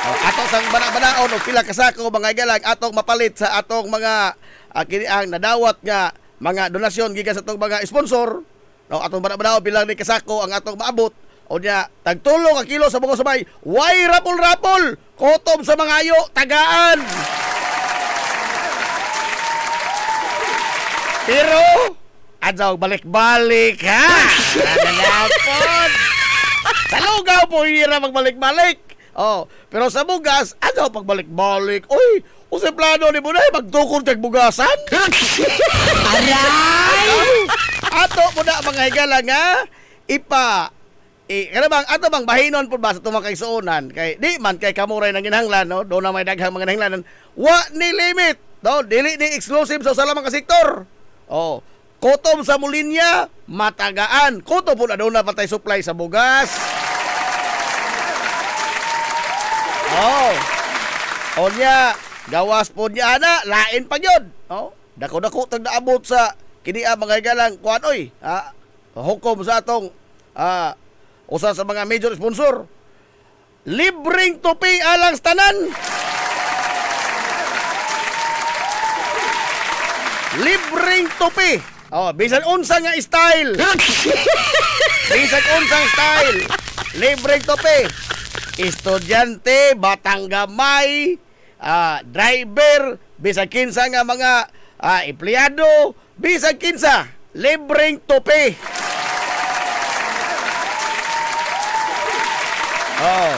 Atong sang bana-banaon o pila kasako mga galag atong mapalit sa atong mga kini ang nadawat nga mga donasyon gikan sa atong mga sponsor. No, atong bana-banaon pila ni kasako ang atong maabot. O nya tag 3 ka kilo sa bugas humay. Way rapol-rapol. Kotom sa mga ayo tagaan. Pero adyaw balik-balik ha. Nanapod. Sa lugaw po hira magbalik-balik. Oh, pero sa bugas, ano pagbalik-balik? Oy, usay plano ni mo na magtukod kag bugasan? Aray! Ato mo na mga higala nga kanabang ato bang bahinon po ba sa tumakay suonan kay di man kay kamuray nang ginahanglan no, do na may daghang mga ginahanglanan. Wa ni limit, no, dili ni exclusive sa salamang ka sektor. Oh, kotom sa Mulinya, matagaan. Kotom po na do na patay supply sa bugas. Oh. Onya, gawas po niya ana, lain pa yun. Oh. Dako-dako tag naabot sa kini mga galang kuan oy. Hukom sa atong usa sa mga major sponsor. Libreng tupi alang tanan. Libreng tupi. Oh, bisan unsa nga style. Bisan unsang style. Libreng tupi. estudyante, batang gamay, driver, bisag kinsa nga mga empleyado, bisag kinsa, libreng tope. Oh.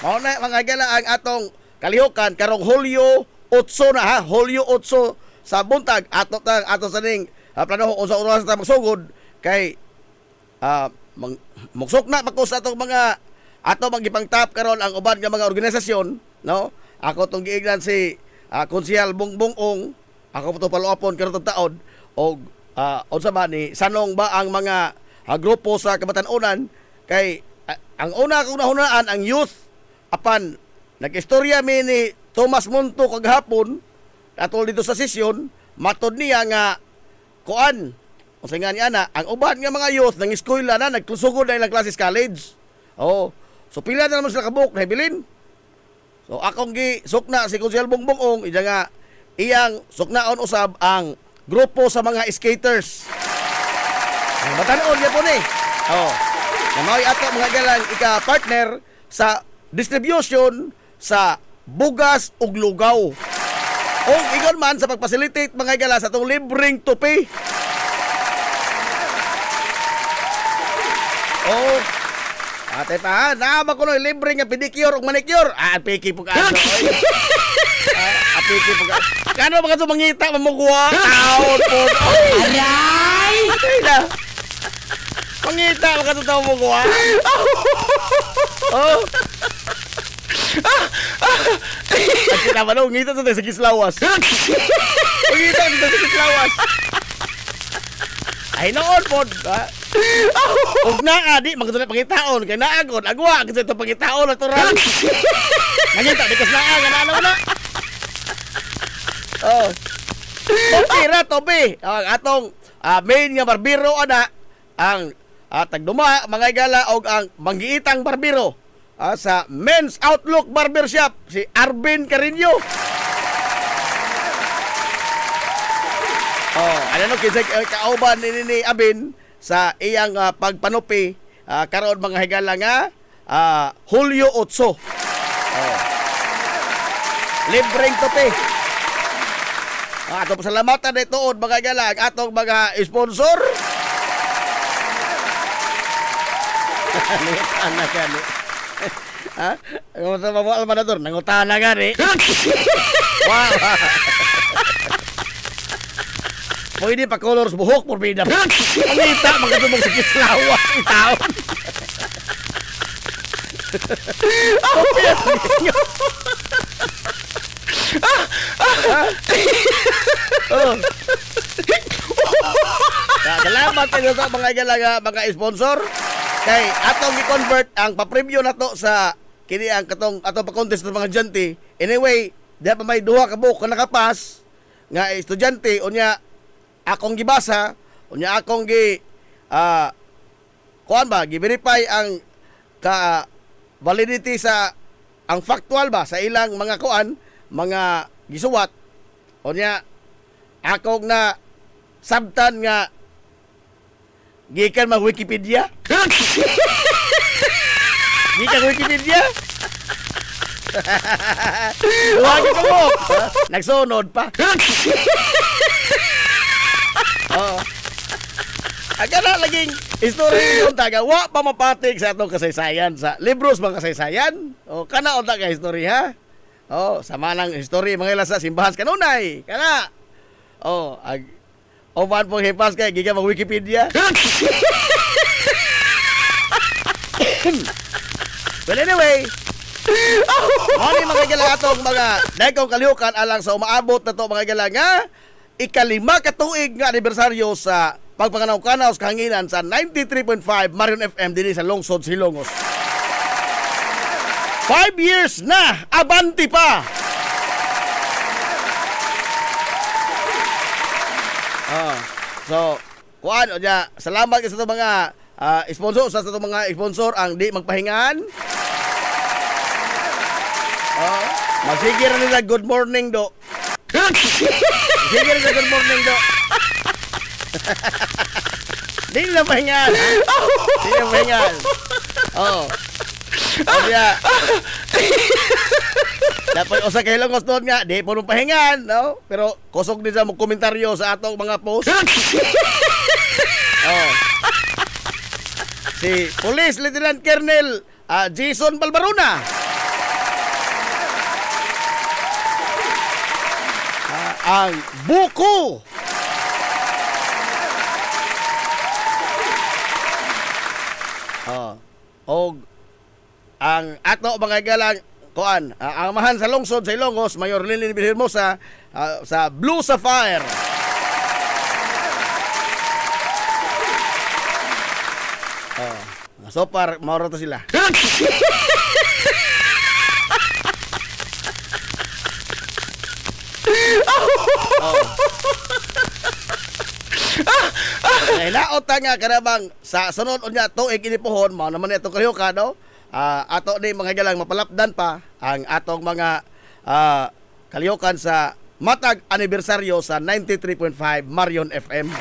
Mao na mga gala ang atong kalihukan karong Hulyo 8 na ha, Hulyo 8 sa buntag ato sa ning plano unsa oras ta magsugod kay mugsok na pako sa atong mga ato magipang top karon ang uban nga mga organisasyon, no? Ako tong giignan si Konsehal Bongbong Ong, ako to palopon karon taon og unsa ba ni sanong ba ang mga grupo sa kabatan-onan kay ang una kong nahunaan ang youth apan nag-istorya mi ni Thomas Monto kaghapon atol dito sa sesyon matod niya nga kuan unsa nga niya na ang uban nga mga youth nang eskwela na nagkusugod na ilang classes college. Oh, so pila na naman sila kabuk na hibilin. So akong gisukna si Konsehal Bongbong Ong ida nga iyang suknaon usab ang grupo sa mga skaters. Ang batanon niya po ni. Oh. Namoy ato mga galang ika-partner sa distribution sa bugas ug lugaw. O igon man sa pag-facilitate mga gala sa itong libreng tupi. Oh, ate pa, naama ko no libre nga pedicure ug manicure. Piki po ka. Piki po ka. Kano ba ka mangita mamugwa? Out po. Aray! Atay na. Mangita ka to mamugwa. Oh. At kinaman, ngita to sa Kislawas. Ngita to sa Kislawas. Ay noon po. Huwag na adi, magkatuloy pangitaon. Kaya naagod, agwa, kasi ito pangitaon na turan. Nangita, di kas naagan, ano na. Oh. Okay ra, Toby. Ang atong main nga barbero, ana, ang tagduma, mga igala, o ang manggiitang barbero sa Men's Outlook Barbershop, si Arvin Carino. Oh, ano no, kinsa kauban ni Abin sa iyang pagpanupi karon mga higala nga Hulyo 8. Oh. Libreng tupi. Ato pasalamatan na ituod mga higala ang atong mga sponsor. Nangutan na gani. Ha? Ang sa mga almanador, nangutan na gani. Wow. Pwede pa colors buhok por bida. Pangita magkatubog sa Kislawas itaon. Salamat kayo sa mga igalaga, mga sponsor. Kay atong i-convert ang pa-preview nato sa kini ang katong atong pa-contest ng mga estudyante. Anyway, diha pa may duha ka buhok ka nakapas nga estudyante unya akong gibasa, unya akong kuan ba, gi-verify ang validity sa ang factual ba sa ilang mga kuan, mga gisuwat. Unya akong na sabtan nga gikan mag Wikipedia. Gikan Wikipedia. Huwag ka mo. Nagsunod pa. Oh. Agana laging history yung taga wa pa mapatik sa atong kasaysayan sa libros mga kasaysayan. O kana unta ka history ha. Oh, sama lang history mga ila sa simbahan kanunay. Kana. Oh, ovan po hipas kay giga mag Wikipedia. Well anyway, ano mga gala atong mga dagkong kalihukan alang sa umaabot na to mga gala nga ikalima katuig nga anibersaryo sa pagpanganaw-kanaw sa kahanginan sa 93.5 Marion FM din sa Lungsod, Silongos. 5 years na! Abanti pa! So, kuan, salamat sa itong mga sponsor, sa itong mga sponsor ang di magpahingan. Magsigir nila good morning do. Sige rin good morning do. Di na pahingal. Di na pahingal. Oh. Kaya, dapat usa kay Hilongos doon nga, di po nung pahingan, no? Pero kusog din sa mga komentaryo sa atong mga post. Oh. Si Police Lieutenant Colonel Jason Balbaruna. Ang buko. Og ang ato mga galang kuan, ang amahan sa lungsod sa Ilongos, Mayor Lilin Vilhermosa sa Blue Sapphire. So far, mauro to sila. Laot nga karabang sa sunod unya tuig inipuhon mao naman ito kahiuka no. Ato ni mga galang mapalapdan pa ang atong mga kalihukan sa matag anibersaryo sa 93.5 Marion FM.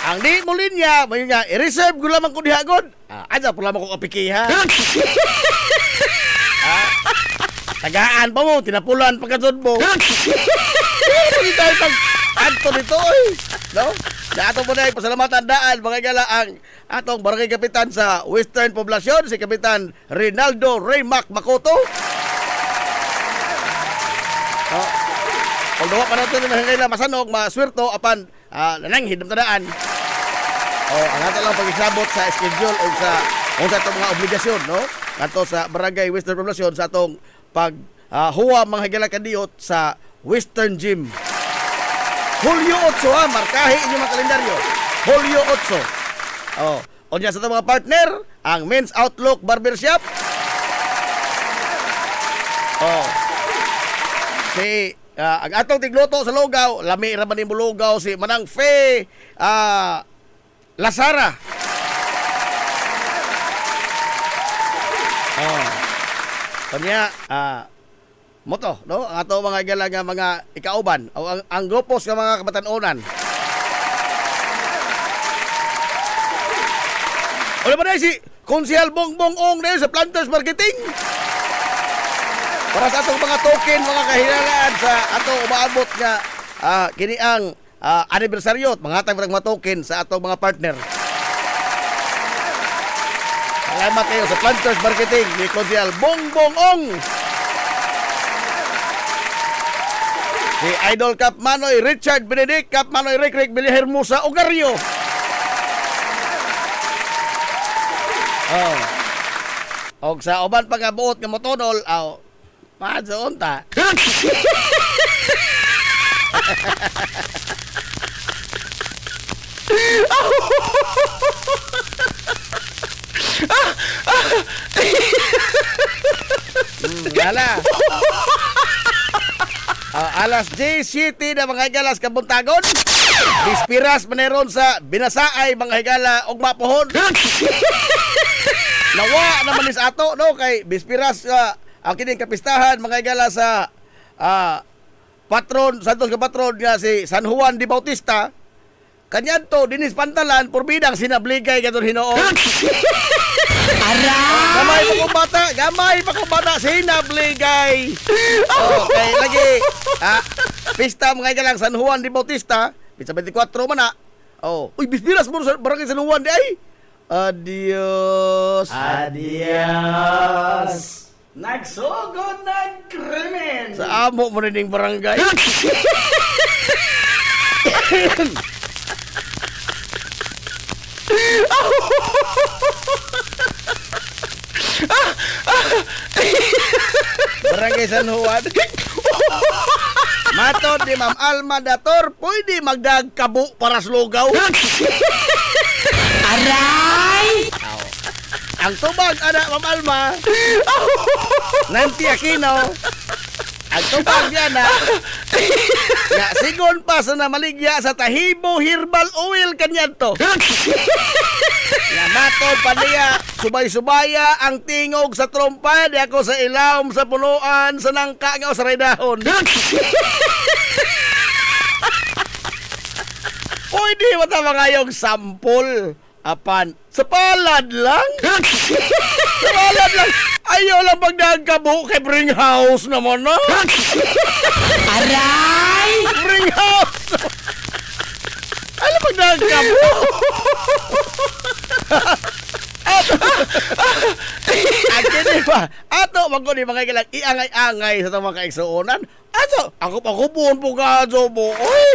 Ang di mo linya, mayon nga i-reserve ko lamang ko diha god. Aja po lamang ko kapikiha. Tagaan pa mo, tinapulan pagkasod mo. Hindi tayo pag-adto nito eh. No? Na ato po na pasalamatan daan, mga gala, ang atong barangay kapitan sa Western Poblasyon, si Kapitan Rinaldo Raymac Makoto. Kung dawa pa natin na mga masanog, maswirto, apan nananghid ng tadaan. Ang ato lang pag-isabot sa schedule o sa itong mga obligasyon, no? Ato sa barangay Western Poblasyon sa atong huwa mga higala kadiyot sa Western Gym. Hulyo 8 markahi inyong mga kalendaryo. Hulyo 8. Unya sa itong mga partner, ang Men's Outlook Barbershop. Ang atong tigluto sa Lugaw, lami raman ni Lugaw si Manang Fe Lasara. Kanya, moto, no? Ang ato mga gala nga mga ikauban, o ang grupos nga mga kabatanunan. Wala ba na si Konsehal Bongbong Ong na sa Planters Marketing? Para sa atong mga token, mga kahilalaan sa atong umaabot nga kini ang anibersaryo, mga atang mga token sa atong mga partner. Salamat kayo sa Planters Marketing ni Konsehal Bongbong Ong. Si Idol Cap Manoy Richard Benedict, Cap Manoy Rick Vilhermosa Ogario. Og sa uban pa nga buot nga motonol, maadzoon ta. Gala. Alas 10:07 na mga higalas kabuntagon. Bispiras maneron sa binasaay mga higala og mapuhon. Nawa naman is ato no kay bispiras ang kining kapistahan mga higala sa patron Santos ka patron nga si San Juan de Bautista. Kanyanto dinis pantalan purbidang sinabligay kadto Hinoon. Gamay pa kong bata sinabligay. Okay, lagi pista mga galang San Juan de Bautista, pizza 24 man na. Uy, bispiras mo sa barangay San Juan de ay. Adios. Nagsugod ng krimen. Sa amo mo rin barangay. Barangay San Juan. Matod ni Ma'am Alma Dator, pwede magdagkabo para sa Lugaw. Aray! Ang tubag, anak Ma'am Alma, Nanti Aquino, ang tubag niya na, nga sigon pa sa namaligya sa Tahibo Herbal Oil kanyanto. Nga matod pa niya, subay-subaya ang tingog sa trompa, di ako sa ilawom sa punuan, sa nangka nga o sa raydahon. Pwede mo tama ngayong sampol. Apan, sa palad lang? Sa palad lang? Ayaw lang pagdagkabo kay Bring House naman na. Aray! Bring House! Alam pagdagkabo? Di ba? Ato, magkuni mga kailang iangay-angay sa itong mga kaigsuunan. Ato, ako buon po ka, Jobo. Oy!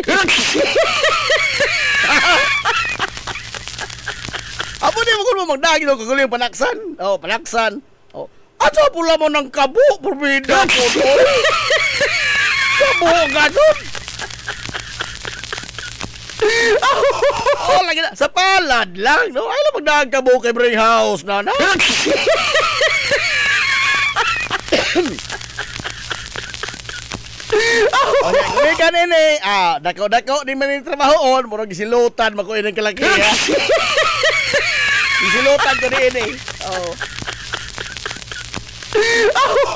Apo di mo kung magdagi no kagulo yung panaksan. Oh, panaksan. Oh. Ato pula mo ng kabo, purbida po doon. Kabo ka doon. Oh, lagi na. Sa palad lang, no? Ay lang magdagkabo kay Bring House na na. Okay, kung ka nini, dako-dako di man yung trabahoon, murag gisilutan, makuin ng kalaki, ha? Gisilutan ko din, eh. Oo.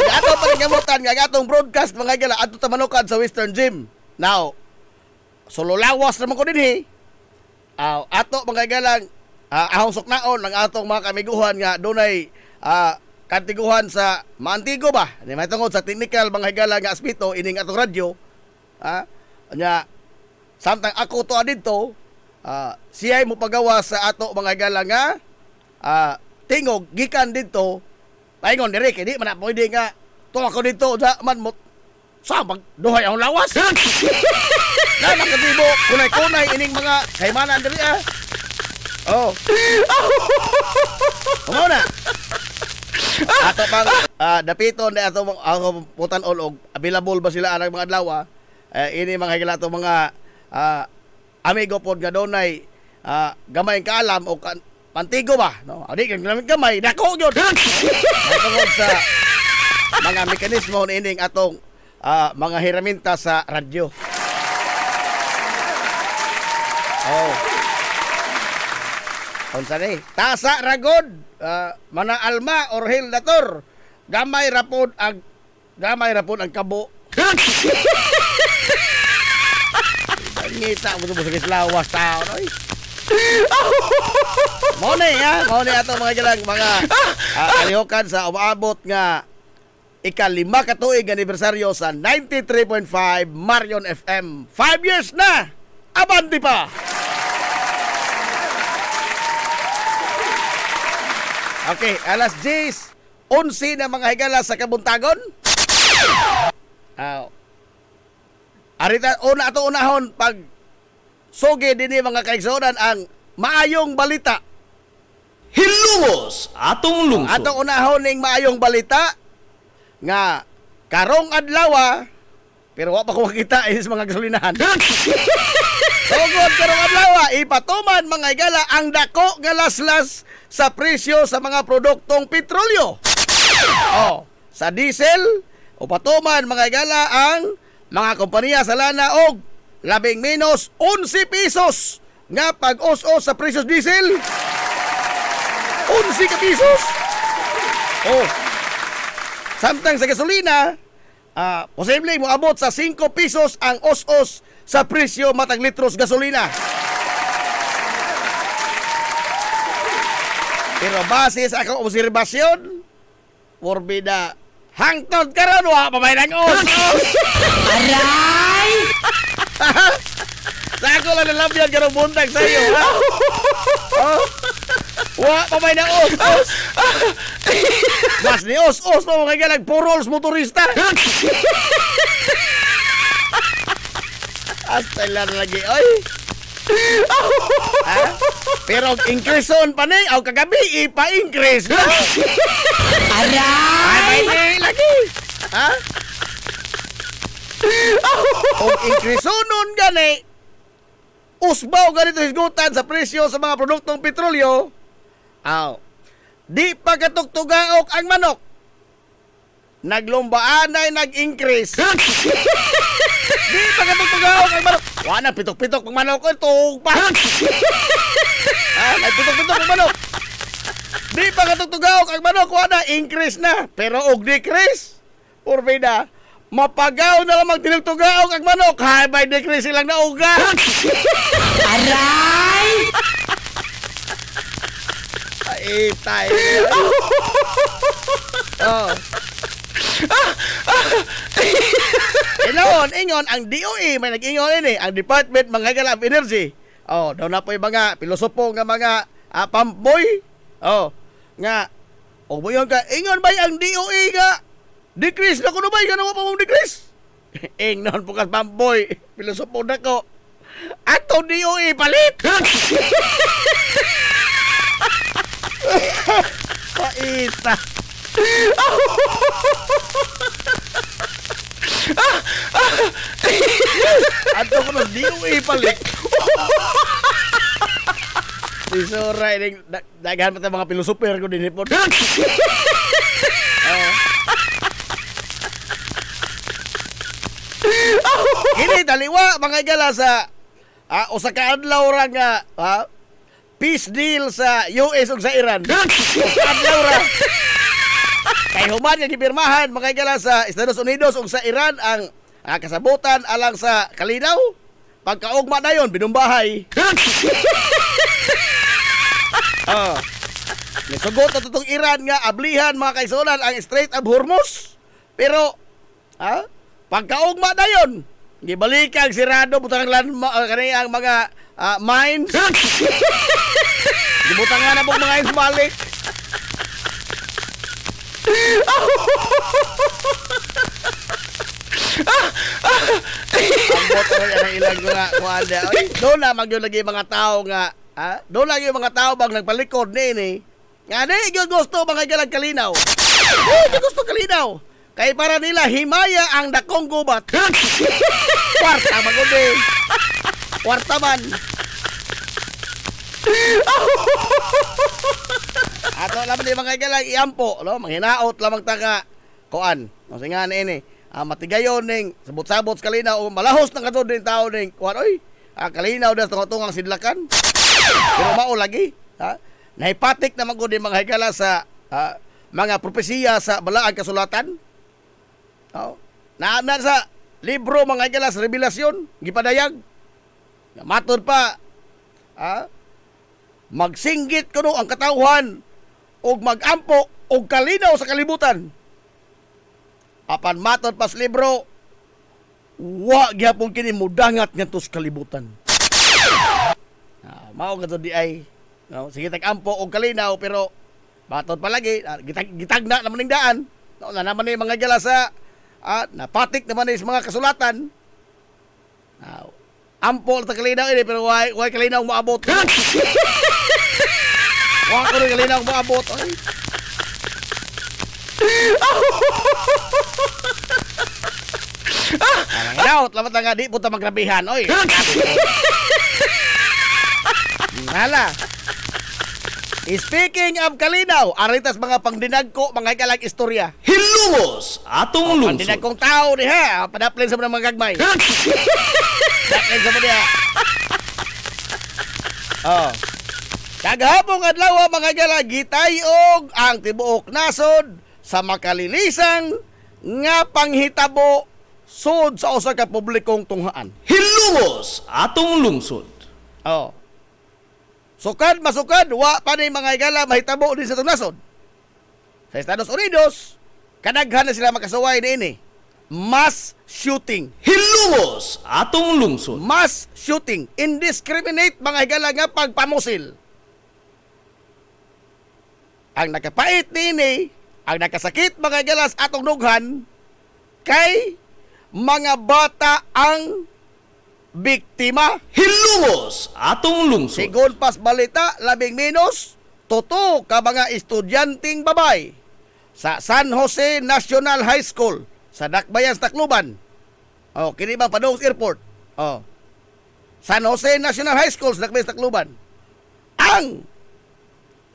Ato pagkamutan, nga atong broadcast, mga gala, ato tamanukan sa Western Gym. Now, solo lawas naman ko din, eh. Ato, mga galang, ahong suknaon, ng atong mga kamiguhan nga, doon ay, kantiguhan sa Maantigo ba? May tungod sa technical mga higala nga aspito ining atong radyo. Nya samtang ako to adito, siya mo pagawa sa ato mga higala nga tingog gikan dito. Paingon diri kay di man na pwede nga to ako dito sa man mo sa magduhay ang lawas. Na nakatibo kunay-kunay ining mga kaymanan diri Oh. Kumaw na. Ato pang dapiton na ato ang putan og available ba sila ang mga adlaw ini mga higala ato mga amigo pod nga donay gamay kaalam o pantigo ba no adi gamay dako gyud tungod sa mga mekanismo ining atong mga hiraminta sa radyo. Oh. Unsa ni? Tasa ragod, mana alma or hil dator. Gamay rapod ang kabo. Ngita mo sa kislawas tao oy. Mo ni ato mga jalang mga kalihokan sa umaabot nga ika-5 ka tuig anibersaryo sa 93.5 Marion FM. 5 years na. Abanti pa. Okay, alas 10:11 na mga higala sa Kabuntagon. Arita una ato unahon pag sugi dinhi mga kaigsuonan ang maayong balita. Hilungos atong lungsod. Atong unahon ning maayong balita nga karong adlaw pero wa pa ko makita is mga gasolinahan. Tungod karong adlaw ipatuman mga higala ang dako nga laslas sa presyo sa mga produktong petrolyo. Sa diesel, o patuman mga higala ang mga kompanya sa lana og labing menos 11 pesos nga pag-os-os sa presyo diesel. 11 ka pesos. Samtang sa gasolina, posible mo abot sa 5 pesos ang os-os sa presyo matag litros gasolina. Pero base sa akong obserbasyon, porbida, hangtod karon wa pa may nang-os. Aray! Sa ako lang nalabyan karong buntag sa iyo, ha? Wa pa may nang-os. Mas ni os-os pa mga galang purols motorista. Hasta lang lagi, oy. Pero increaseon pa ni o kagabi ipa-increase na. Aray! Ay, lagi. O increaseonon gani usbaw ganito hisgutan sa presyo sa mga produktong petrolyo. Di pa katugtugaok ang manok. Naglumbaan ay nag-increase. Di pa katugtugaok ang manok. Wala pitok-pitok pang manok ko, tug pa. May pitok-pitok pang manok. Di pa katugtugaok ang manok, wala increase na. Pero og decrease, urbida, mapagaw na lamang tinugtugaok ang manok. Hay, may decrease silang nauga. Aray! Paitay. Oh. Ingon, ang DOE, may nag-ingon ini, ang Department mga Higala of Energy. Oh, daw na po yung mga pilosopo nga mga pamboy. Oh, nga, o mo yun ka, ingon ba ang DOE nga, decrease na kuno ba, ganawa pa mong decrease? Ingnon po ka pamboy, pilosopo na ko. Ato DOE palit! Paita. Ato ko ng DOE palit. Isuray ning daghan pa ta mga pilosoper ko din po. Kini daliwa mga igala sa usa ka adlaw ra nga peace deal sa US ug sa Iran. Usa ka adlaw ra. Kay human nga gipirmahan mga igala sa Estados Unidos ug sa Iran ang kasabutan alang sa kalinaw. Pagkaugma dayon binumbahay. Nisugot na tutong Iran nga ablihan mga kaisulan ang Strait of Hormuz. Pero pagkaugma dayon gibalikan sirado butang kani ang mga mines. Gibutang nga na pong mga mines balik. Ang motor nga ilang nga kuanda. Doon na magyud lagi mga tao nga doon lagi mga tao bang nagpalikod ni nga di gyud gusto mga galang kalinaw. Di gusto kalinaw. Kay para nila himaya ang dakong gubat. Kwarta magudi. Kwarta man. Ato laban di mga galang iampo, no? Manghinaot lamang taka kuan. No singa ini. Matigayon ning sabot-sabot sa kalinaw o malahos ng katod din tao ning kuan oy. Kalinaw das tungang sidlakan. Pero mao lagi, nahipatik naman ko din mga higala sa mga propesiya sa balaang kasulatan. Na sa libro mga higala sa Revelasyon, gipadayag. Matod pa, magsinggit kuno ang katawhan og magampo og kalinaw sa kalibutan. Apan matod pa sa libro, wa gyapon kini mudangat ngadto sa kalibutan. Mao nga to di ay no, sige tag-ampo og kalinaw pero matod pa lagi gitagna naman ning daan no, na naman ni mga gala sa napatik naman ni sa mga kasulatan. Ampo ta kalinaw ini pero way kalinaw moabot. Wa ko rin kalinaw moabot. Kalinaw lamat nga di puta magrabihan oy. Hala. Speaking of kalinaw, aritas mga pangdinagko, mga kalag istorya. Hilumos atong lungsod. Pangdinagkong tao diha, padaplin sa mga gagmay. Daplin sa mga. Kagahapong adlaw mga kalag gitayog ang tibuok nasod sa makalilisang nga panghitabo sud sa usa ka publikong tunghaan. Hilumos atong lungsod. Sukad masukad wa pa ni mga igala mahitabo din sa tunasod. Sa Estados Unidos, kadaghan na sila makasuway niini. Mass shooting. Hilumos atong lungsod. Mass shooting, indiscriminate mga igala nga pagpamusil. Ang nakapait niini, ang nakasakit mga igala sa atong dughan kay mga bata ang biktima. Hilumos atong lungsod. Sigon pas balita, labing minus, tuto ka mga estudyanteng babay sa San Jose National High School sa Dakbayan, Tacloban. Kini bang Padong Airport. San Jose National High School sa Dakbayan, Tacloban. Ang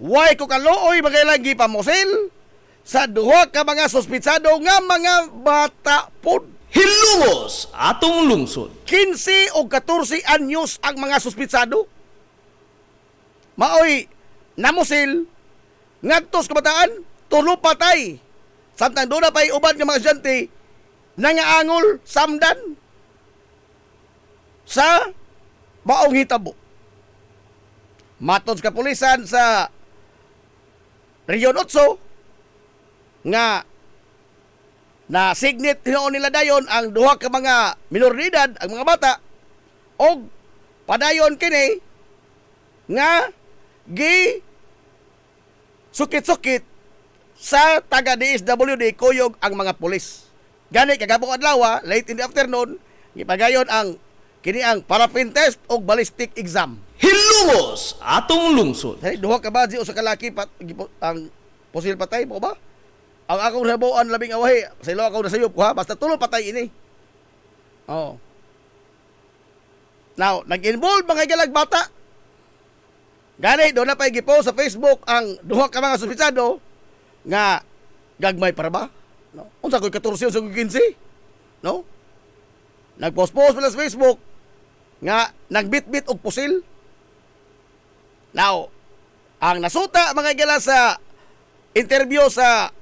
way ko kaluoy bagay gipamusil sa duha ka mga suspitsado nga mga bata pod. Hilumos atong lungsod. 15 o 14 anyos ang mga suspitsado. Maoy namusil ngadtos kabataan tulo patay. Samtang doon na pa'y uban ng mga estudyante nangaangol samdan sa maong hitabo. Matod sa kapulisan sa Region 8 nga na signet hinuon nila dayon ang duha ka mga minor de edad, ang mga bata, og padayon kini nga gi sukit-sukit sa taga DSWD kuyog ang mga pulis. Gani kagabong adlaw, late in the afternoon, gipagayon ang kini ang paraffin test og ballistic exam. Hilumos atong lungsod. Hey, duha ka ba di usa ka laki ang pusil patay mo ba? Ang akong nabuan labing awahi, sa ilo ako nasayop ko ha, basta tulo patay ini. Oh. Now, nag-involve mga galag bata. Gani, doon na pa gipost sa Facebook ang duha ka mga suspitsado nga gagmay para ba? No? Unsa ko'y 14 sa 15? No? Nag-post-post pala sa Facebook nga nagbit-bit og pusil. Now, ang nasuta mga gala sa interview sa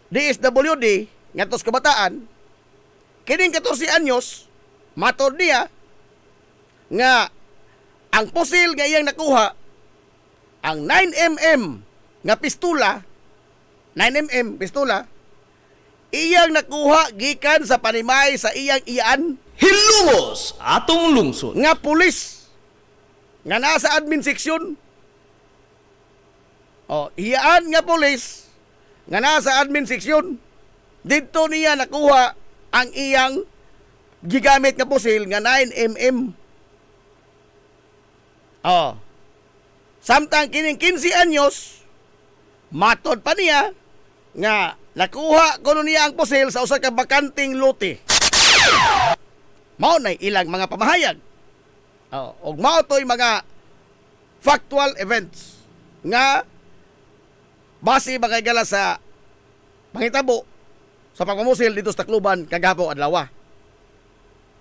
DSWD ngatos kabataan, kining 14 anyos, matod niya nga ang pusil nga iyang nakuha, ang 9mm nga pistola, 9mm pistola, iyang nakuha gikan sa panimay sa iyang iyaan Hilumos atong lungsod. nga pulis nga nasa admin section. Oh, iyaan nga pulis nga nasa admin section, dito niya nakuha ang iyang gigamit nga pusil nga 9mm. Oh. Samtang kining 15 anyos, matod pa niya nga nakuha kuno niya ang pusil sa usa ka bakanting lote. Mao nay ilang mga pamahayag. Oh, og mao toy mga factual events nga base makagala sa pangitabo sa pagmamusil dito sa Tacloban kagahapon adlaw.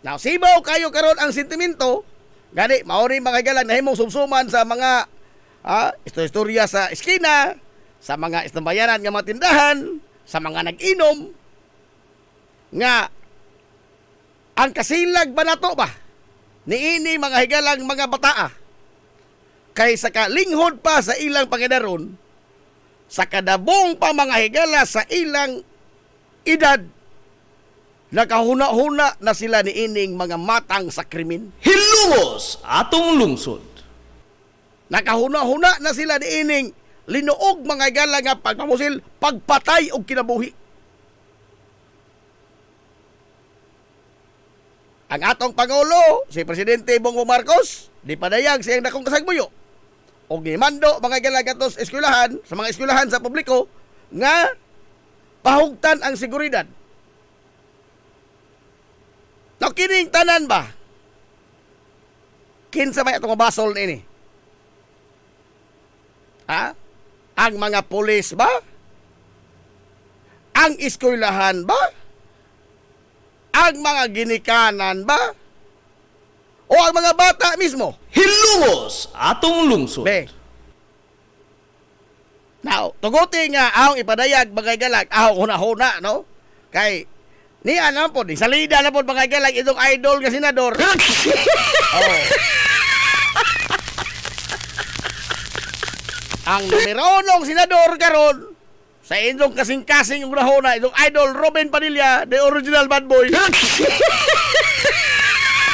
Now, sibaw kayo karon ang sentimento, gani maori makagala nahimong sumsuman sa mga istorya sa eskina, sa mga istambayanan nga mga tindahan, sa mga nag-inom nga ang kasilag ba nato ba niini mga higalang mga bataa kay sa kalinghod pa sa ilang pangidaron, sa kadabong pa mga higala sa ilang edad, nakahuna-huna na sila niining mga matang sa krimen. Hilumos atong lungsod. Nakahuna-huna na sila niining linuog mga higala nga pagpamusil, pagpatay og kinabuhi. Ang atong Pangulo, si Presidente Bongbong Marcos, di padayag siyang dakong kasagbuyo. O gimando mga galagatos eskwelahan, sa mga eskwelahan sa publiko, nga pahugtan ang seguridad. Now, kining tanan ba? Kinsa may itong basol na ini? Ha? Ang mga pulis ba? Ang eskwelahan ba? Ang mga ginikanan ba? O ang mga bata mismo? Hilumos atong lungsod. Be. Now, tuguti nga ahong ipadayag bagay galag, ahong huna-huna, no? Kay niya na po, di salida na po bagay galag itong idol nga senador. Oh. Ang numero 1 senador karon sa inyong kasing-kasing yung nahuna, itong idol Robin Padilla, the original bad boy.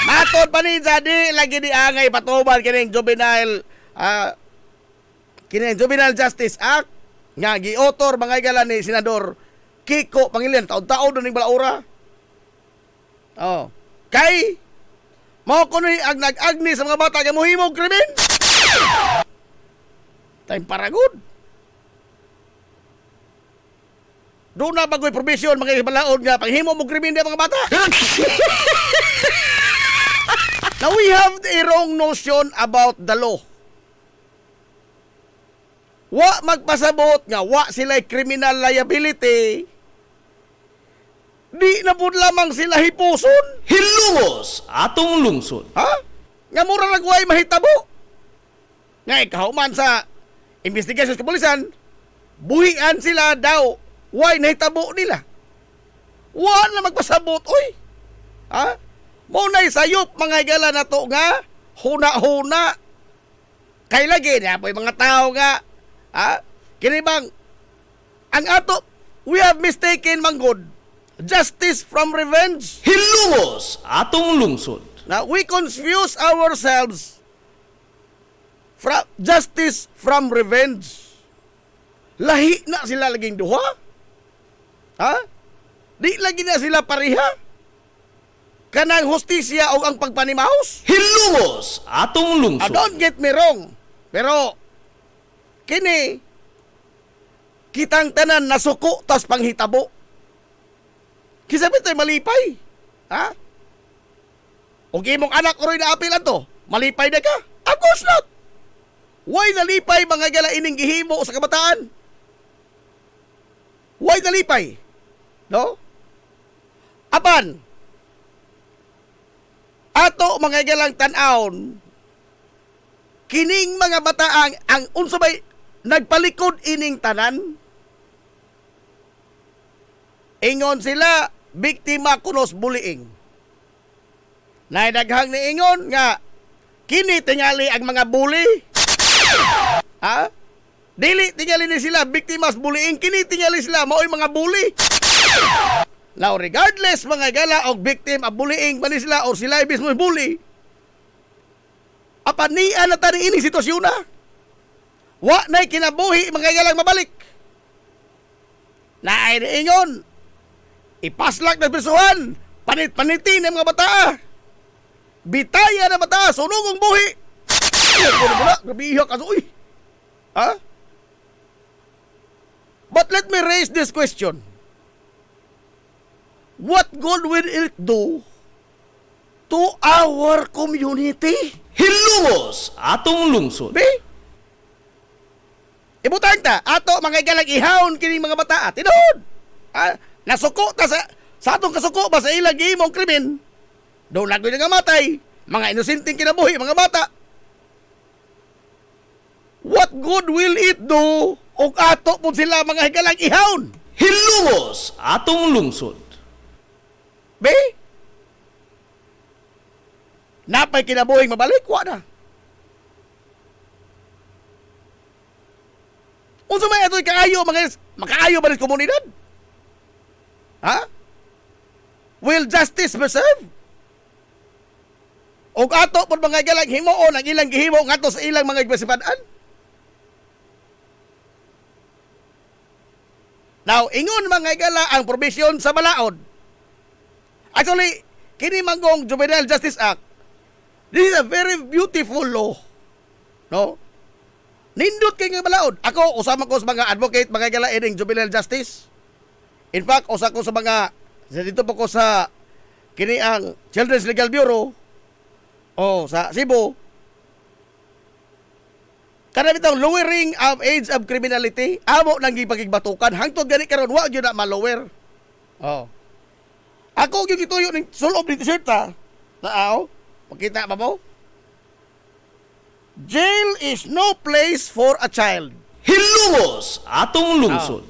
Matod pa ninja, di lagi di angay patuban kining juvenile Justice Act nga gi-author mga igalan ni Senador Kiko Pangilinan, taon-taon ning balaura. Oh, kay mao kuno ang nag-agni sa mga bata nga mohimong krimen. Time para good. Doon na bagoy provision mga ibalaon nga panghimo mo krimen mga bata. Now we have a wrong notion about the law. Wa magpasabot nga wa sila criminal liability. Di na po lamang sila hipuson. Hilumos atong lungsod. Ha? Nga mura nagway mahitabo. Nga ikahuman sa investigation sa kapulisan, buhian sila daw why nahitabo nila. Wa na magpasabot, oy. Ha? Muna'y sayop mga higala na to nga huna-huna. Kay lagi niya po mga tao nga kinibang ang ato, we have mistaken manggod justice from revenge. Hilungos atong lungsod. Now, we confuse ourselves from justice from revenge. Lahi na sila laging duha? Ha? Di lagi na sila pareha? Kanang hustisya o ang pagpanimahos? Hilungos atong lungsod. Don't get me wrong. Pero, kini, kitang tanan nasuko tas panghitabo. Kisabi tayo malipay. Ha? O imong anak ko rin na-apil to, malipay na ka? Of course not. Why nalipay mga gala ining gihimo sa kabataan? Why nalipay? No? Apan, ato mga galang tanawon, kining mga bataang ang unsabay nagpalikod ining tanan, ingon sila, biktima kunos bullying. Naidaghang ni ingon nga kini tingali ang mga bully. Ha? Dili tingali ni sila biktimas bullying, kini tingali sila mao'y mga bully. Now regardless mga gala og victim of bullying man sila or sila mismo bully. Apan niya na tani ining sitwasyon na. Wa na'y kinabuhi mga galang mabalik. Naay ingon ipaslak na besuhan, panit-panitin ang mga bata. Bitaya na bata, sunugong buhi. Grabe iyak ka uy. Ha? But let me raise this question. What good will it do to our community? Hilungos atong lungsod. Be? Ibutang ta, ato mga galang ihawon kining mga bata. Tinuod. Nasuko ta sa atong kasuko ba sa ilang gihimong krimen. Doon lagoy nga matay. Mga inosenteng kinabuhi, mga bata. What good will it do og ato po sila mga higalang ihawon? Hilungos atong lungsod. Be? Napay kinabuhing mabalik, wa na. Unsa may ato'y kaayo, mga makaayo ba rin komunidad? Ha? Will justice be served? O ato po mga galang himuon ang ilang gihimo ngato sa ilang mga igbasipadan? Now, ingon mga gala ang provision sa balaod. Actually, kini manggong Juvenile Justice Act, this is a very beautiful law. No? Nindot kay nga balaod. Ako, usama ko sa mga advocate, mga gala ining Juvenile Justice. In fact, usa ko sa mga, dito po ko sa kini ang Children's Legal Bureau, o sa Cebu, kada bitong lowering of age of criminality, amo nang gipagigbatukan hangtod gani karon wa gyud na ma-lower. Oh. Ako gyud gituyo ning sulob ni t-shirt ta. Taaw, pakita ba mo? Jail is no place for a child. Hilungos atong lungsod.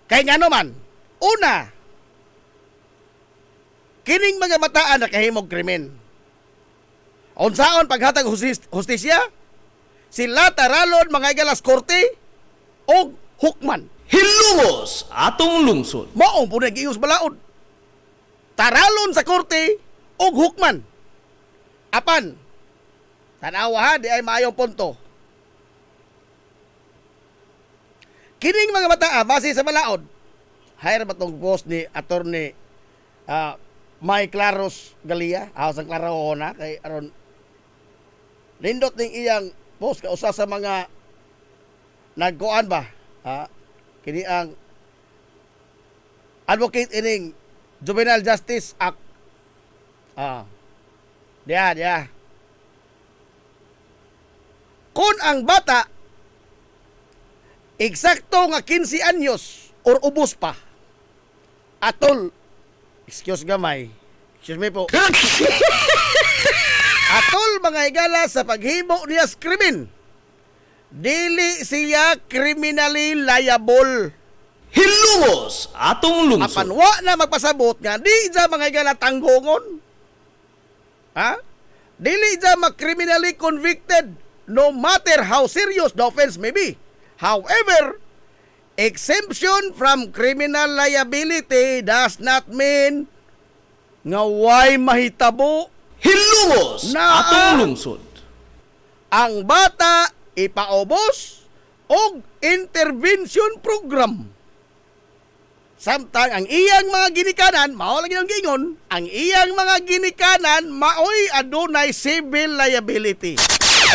Kay ngano man, una, kining mga bataan na kahimog krimen. Unsaon paghatag hustisya? Sila taralon mga igalas korte o hukman. Hilungos atong lungsod. Mao po nag-ius balaod. Taralon sa korte o hukman. Apan, tanawa ha, di ay maayong punto. Kining mga bata, base sa balaod, hire ba itong boss ni attorney May Claros Galia, sa Claro na, kay aron nindot ning iyang boss kausa sa mga nagkuan ba kini ang advocate ining Juvenile Justice Act dia kung ang bata eksakto nga 15 anyos or ubos pa atol excuse me po atol mga higala sa paghimo niya sa krimen, dili siya criminally liable. Hilungos atong lungsod. Apan wa na magpasabot nga di siya mga higala tanggongon. Ha? Dili siya criminally convicted no matter how serious the offense may be. However, exemption from criminal liability does not mean nga way mahitabo Hilungos Na- atong lungsod. ang bata ipaubos og intervention program. Samtang ang iyang mga ginikanan, mao lagi ang gingon, ang iyang mga ginikanan maoy adunay civil liability.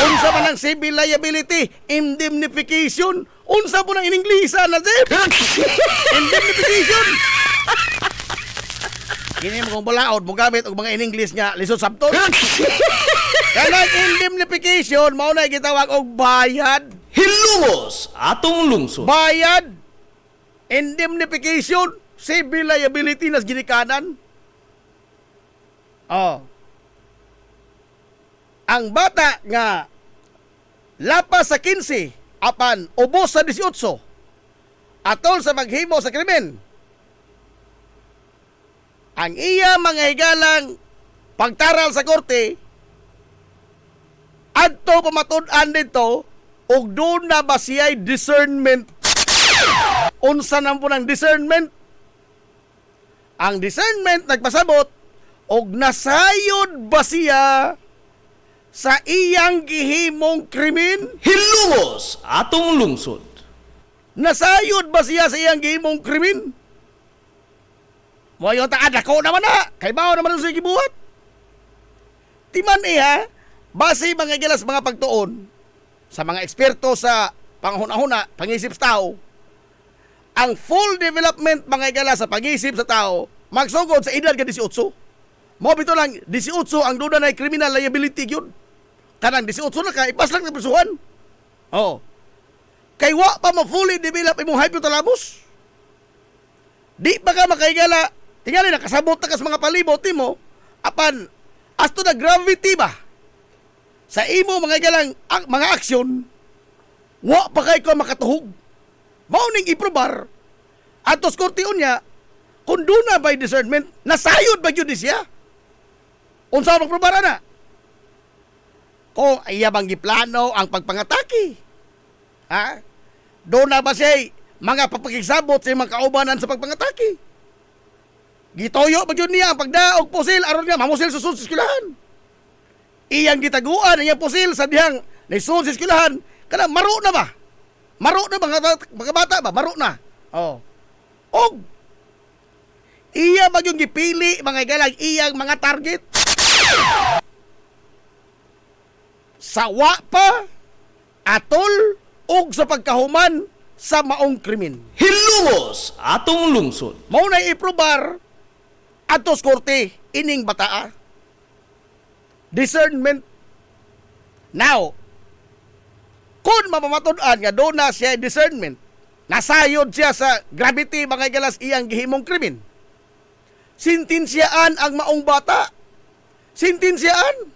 Unsa man ang civil liability? Indemnification. Unsa po nang in-Inglesa na, Zeb? Indemnification. Kini mo kung balaod mo gamit og mga in-English nga lisod sabton. Kanang indemnification mao na gitawag og bayad. Hilungos atong lungsod. Bayad. Indemnification, civil liability nas ginikanan. Oh. Ang bata nga lapas sa 15 apan ubos sa 18 atol sa maghimo sa krimen. Ang iya mga higalang pagtaral sa korte adto pamatud-an dito ug doon na ba siya'y discernment. Unsa nang po ng discernment? Ang discernment nagpasabot og nasayod ba siya sa iyang gihimong krimen? Hilungos atong lungsod. Nasayod ba siya sa iyang gihimong krimen? Mo yung taad ako naman na. Kay bao naman sa gibuhat. Timan iha, base mga gilas mga pagtuon sa mga eksperto sa panghuna-huna, pangisip sa tao, ang full development mga igala sa pag-isip sa tao magsugod sa edad ka 18. Mo bito lang 18 ang duda na criminal liability yun. Kanang 18 na ka ipas lang ng prisuhan. Oh. Kay wa pa mo fully develop imong hypothalamus. Di pa ka makaigala tingali nakasabot na kas mga palibot mo apan asto na gravity ba sa imo mga igalang mga aksyon wa pa kay ko makatuhog. Mauning iprobar atos korteon niya kung doon na by discernment nasayod ba yun siya unsa ang probar na kung iya bang giplano ang pagpangatake ha doon na ba siya mga papakigsabot sa mga kaubanan sa pagpangatake gitoyo ba yun niya ang pagdaog pusil aron nga mamusil sa sulod sa eskwelahan iyang gitaguan ang iyang pusil sa dihang naisulod sa eskwelahan kana maro na ba mga bata ba? Maro na. Oh. Og iya ba yung gipili mga igalang iyang mga target? Sawa pa atol og sa pagkahuman sa maong krimen. Hilungos atong lungsod. Mao na iprobar atos korte ining bataa. Discernment. Now, kung mapamatud-an nga doon na siya discernment, nasayod siya sa gravity mga galas iyang gihimong krimen. Sintinsyaan ang maong bata. Sintinsyaan.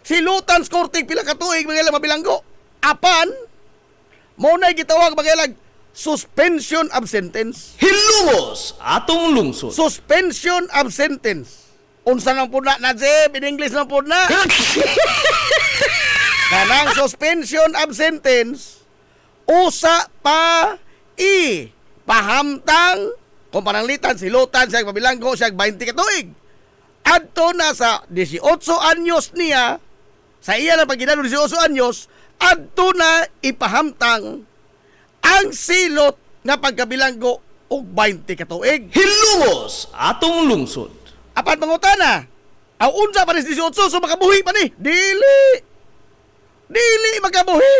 Silutan sa korte pila ka tuig mga ilang mabilanggo. Apan, mo na gitawag mga ilang suspension of sentence. Hilungos atong lungsod. Suspension of sentence. Unsa nang puna na, Jeb? In English nang puna. Kanang suspension of sentence, usa pa pahamtang kung pananglitan, silutan siya, pabilanggo siya, 20 katuig. Adto na sa 18 anyos niya, sa iya na pagginano 18 anyos, adto na ipahamtang ang silot nga pagkabilanggo og 20 katuig. Hilungos atong lungsod. Apat mangutana, ang unsa pa ni 18 so makabuhi pa ni? Dili magabuhi.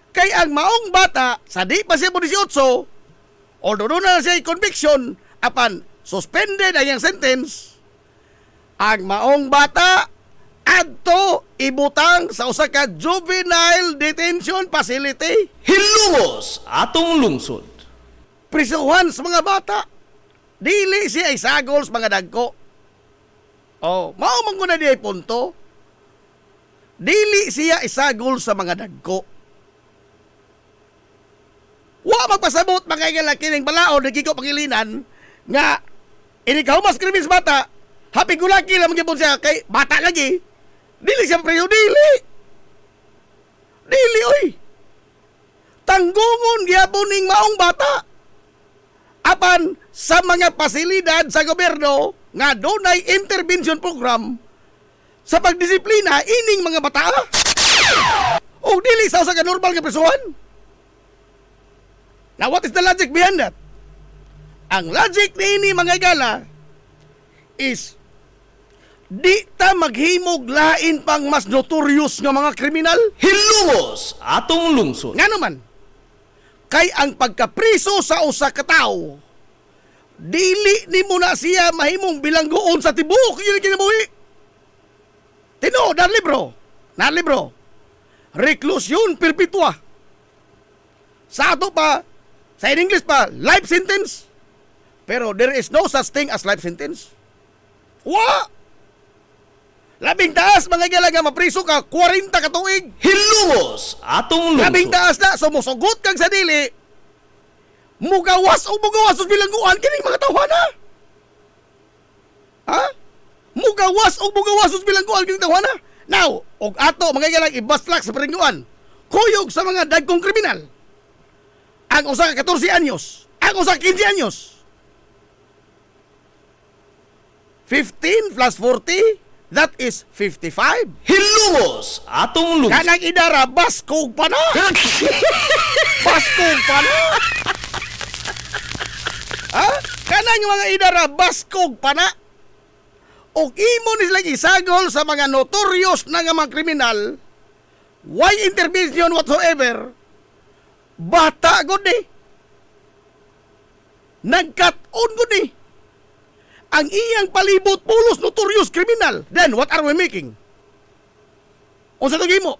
Kay ang maong bata, sa di pa siya 18, although na siya conviction, apan suspended ang iyang sentence, ang maong bata, adto ibutang sa usa ka juvenile detention facility. Hilungos atong lungsod. Prisuhan sa mga bata. Dili siya ay sagol sa mga dagko. Oh, mao man ko na di ay punto. Dili siya isagol sa mga dagko. Wa magpasabot mga igalaki ng balaod na kiko pangilinan nga inikaw mas krimis bata happy gulaki lang magibon siya kay bata lagi. Dili siya preso, dili oy. tanggungon gyapon ning maong bata. Apan sa mga pasilidad sa gobyerno nga dunay intervention program sa pagdisiplina ining mga bata. O dili sa usa ka normal nga prisuhan. Now what is the logic behind that? Ang logic ni mga gala is di ta maghimog lain pang mas notorious nga mga kriminal. Hilungos atong lungsod. Nga naman, kay ang pagkapriso sa usa ka tawo, dili ni mo na siya mahimong bilanggoon sa tibuok yun ang kinabuhi. Tino, na libro. Reclusion perpetua. Sa ato pa, sa in English pa, life sentence. Pero there is no such thing as life sentence. Wa! Labing taas, mga gala nga mapriso ka, 40 ka tuig. Hilungos atong lungsod. Labing taas na, sumusugot kang sa dili. Mugawas o mugawas os bilangguan, kining mga tawana. Ha? Mugawas o mugawas os bilangguan, kining tawana. Now, og ato, mga gala, ibaslak sa paringguan. Kuyog sa mga dagkong kriminal. Ang usa ka 14 anyos, ang usa ka 15 anyos. 15 plus 40, that is 55. Hilungos atong lungsod. Kanang idara, baskog pa na. Baskog pa na. Ha? Kanang mga idara, baskog pa na. O imo ni silang isagol sa mga notorious na nga mga kriminal, why intervention whatsoever, bata gud ni. Nagkat-on gud ni. Ang iyang palibot pulos notorious criminal. Then what are we making? Unsa to gimo?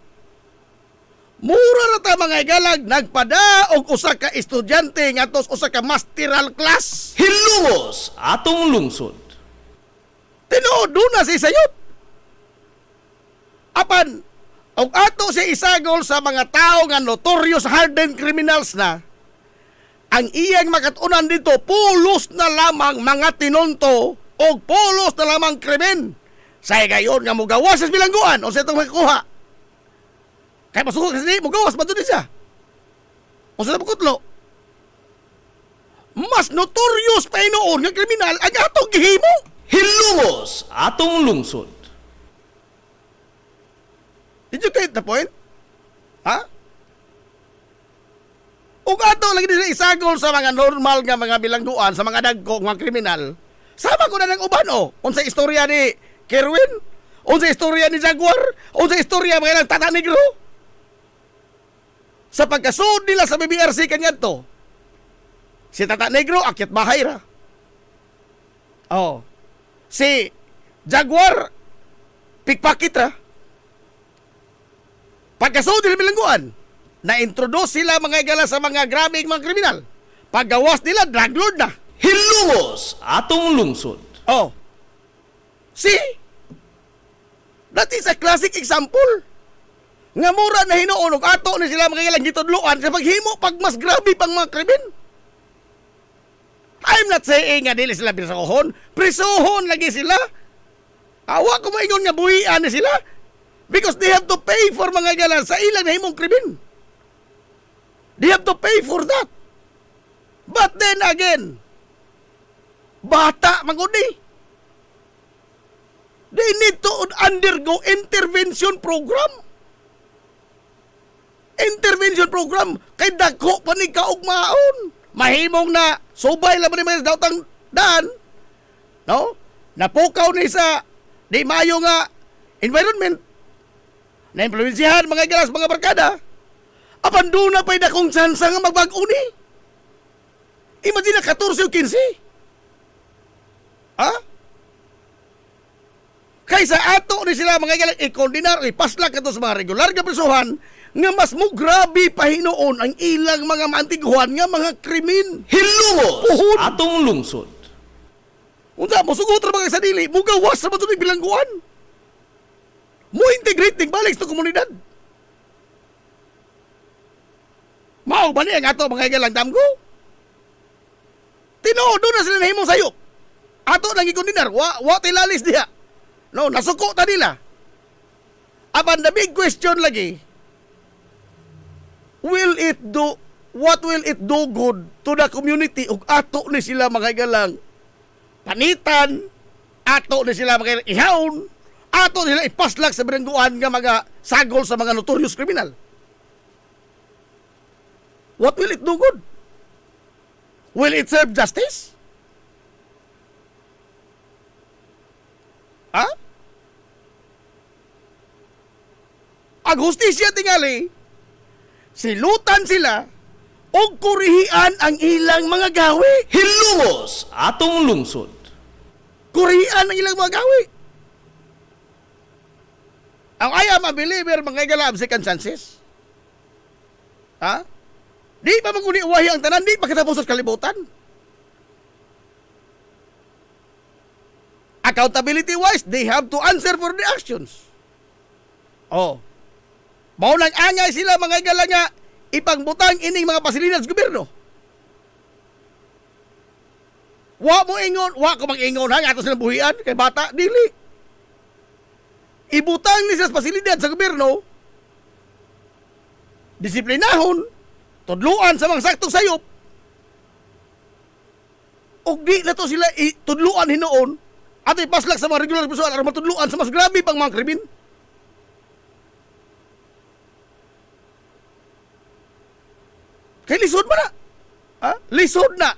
Mura ra ta mga igalag nagpada og usa ka estudyante ngadtos usa ka masteral class. Hilungos atong lungsod. Tinuod na si sayop. Apan og ato si isagol sa mga tao nga notorious hardened criminals na, ang iyang makatunan dito pulos na lamang mga tinunto o pulos na lamang krimen. Sa gayon nga mugawas sa bilangguan o sa itong makuha. Kaya masukot kasi mugawas ba doon siya? O sa pagkutlo. Mas notorious pa inoon nga kriminal ang atong gihimo. Hilungos atong lungsod. Did you get the point? Ha? Ug ato lagi din isagol sa mga normal nga mga bilangguan sa mga dagko nga kriminal. Sama ko na ng uban o. Unsa istorya ni Kerwin? Unsa istorya ni Jaguar? Unsa istorya mga ilang Tata Negro? Sa pagkasud nila sa BBRC kanyanto, si Tata Negro akyat bahay ra. Oh. Si Jaguar pickpocket ra. Pagkasud nila bilangguan, na-introduce sila mga igala sa mga grabing mga kriminal. Paggawas nila, drug lord na. Hilungos atong lungsod. Oh. See? That is a classic example. Nga mura na hinuunog ato ni sila mga ilang gitudluan sa paghimo pag mas grabe pang mga krimen. I'm not saying nga dili sila prisuhon. Prisuhon lagi sila. Awa ko maingon nga buhian na sila. Because they have to pay for mga galan sa ilang nahimong krimen. They have to pay for that. But then again, bata magudi. They need to undergo intervention program. Intervention program. Kay dako pa ni kaugmaon. Mahimong na subay lang ni mga daotang daan. No? Napukaw ni sa di mayo nga environment. Na-implementihan mga galas, mga barkada. Apan doon na pa'y dakong tsansa nga magbag-uni. Imagine na 14 o 15. Ha? Kaysa ato ni sila mga galang i-condinar, ipaslak ito sa mga regular nga prisuhan nga mas mo grabe pa hinoon ang ilang mga maantiguhan nga mga krimen. Hilungos Puhon. atong lungsod. Unsa mo sugot ra mga sa dili, mugawas sa matunig bilangguan. Mo integrate ning balik sa komunidad. Mao ba ni ang ato mga galang damgo? Tinuod na sila nahimong sayop. Ato nang ikondinar, wa tilalis diha. No, nasuko ta nila. Apan the big question lagi, what will it do good to the community ug ato ni sila makagalang panitan, ato ni sila makagalang ihawon, ato nila ipaslak sa bilangguan nga mga sagol sa mga notorious criminal. What will it do good? Will it serve justice? Ha? Ang hustisya tingali, silutan sila o kurihian ang ilang mga gawi. Hilumos atong lungsod. Kurihian ang ilang mga gawi. Ang I am a believer, mga galab second chances. Ha? Di pa maguniwahi ang tanan, di pa katapos sa kalibutan. Accountability-wise, they have to answer for the actions. Oh. Mao nang angay sila mga igala nga ipangbutang ining mga pasilidad sa gobyerno. Wa mo ingon, wa ko mag-ingon ha, ato silang buhian, kay bata, dili. Ibutang ni sa pasilidad sa gobyerno, disiplinahon, tudluan sa mga saktong sayop, ug di na to sila tudluan hinoon, at ipaslak sa mga regular personal aron matudluan sa mas grabe pang mga krimen. Kay lisod ba na? Ha? Lisod na.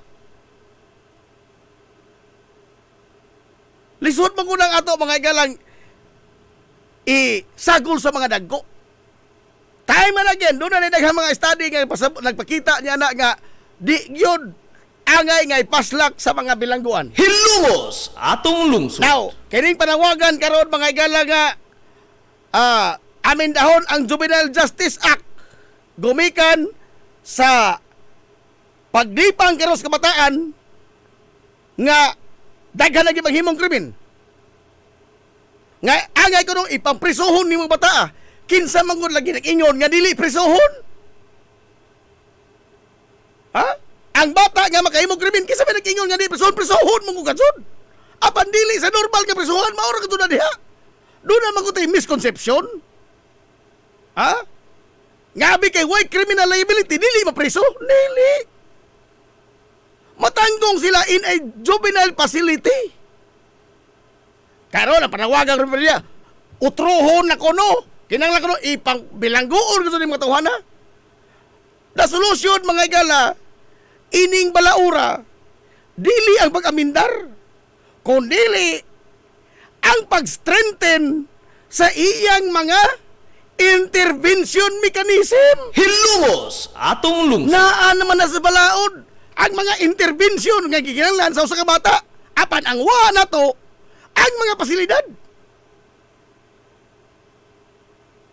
Lisod man kunang ato mga igalang isagol sa mga dagko. Time and again, doon na daghang mga study nga nagpakita niya na nga di gyud angay nga ipaslak sa mga bilangguan. Hilumos atong lungsod. Now, kining panawagan karon mga igala nga amendahon ang Juvenile Justice Act gumikan sa paglipang karon sa kabataan nga daghan lagi maghimong krimen. Nga angay ko nung ipamprisohon ni mga bata. Kinsa man gud lagi nag-ingon nga dili prisohon. Ha? Ang bata nga makahimong krimen kinsa man nag-ingon nga dili prisohon mo gud. Apan dili sa normal nga prisohan mao ra kadto na diha. Doon na magutay misconception. Ha? Ngabi kay white criminal liability, dili mapreso? Dili. Matanggong sila in a juvenile facility. Karon ang panawagan rin niya, utrohon na kono. Kinanglan kono, ipang bilangguon ko sa mga tawhana. The solution, mga igala, ining balaura, dili ang pag-amindar, kundili ang pag-strengthen sa iyang mga intervention mechanism. Hilumos atong lungsod. Naan naman na sa balaod ang mga intervention nga gikinahanglan sa usa ka bata. Apan ang wa na to ang mga pasilidad.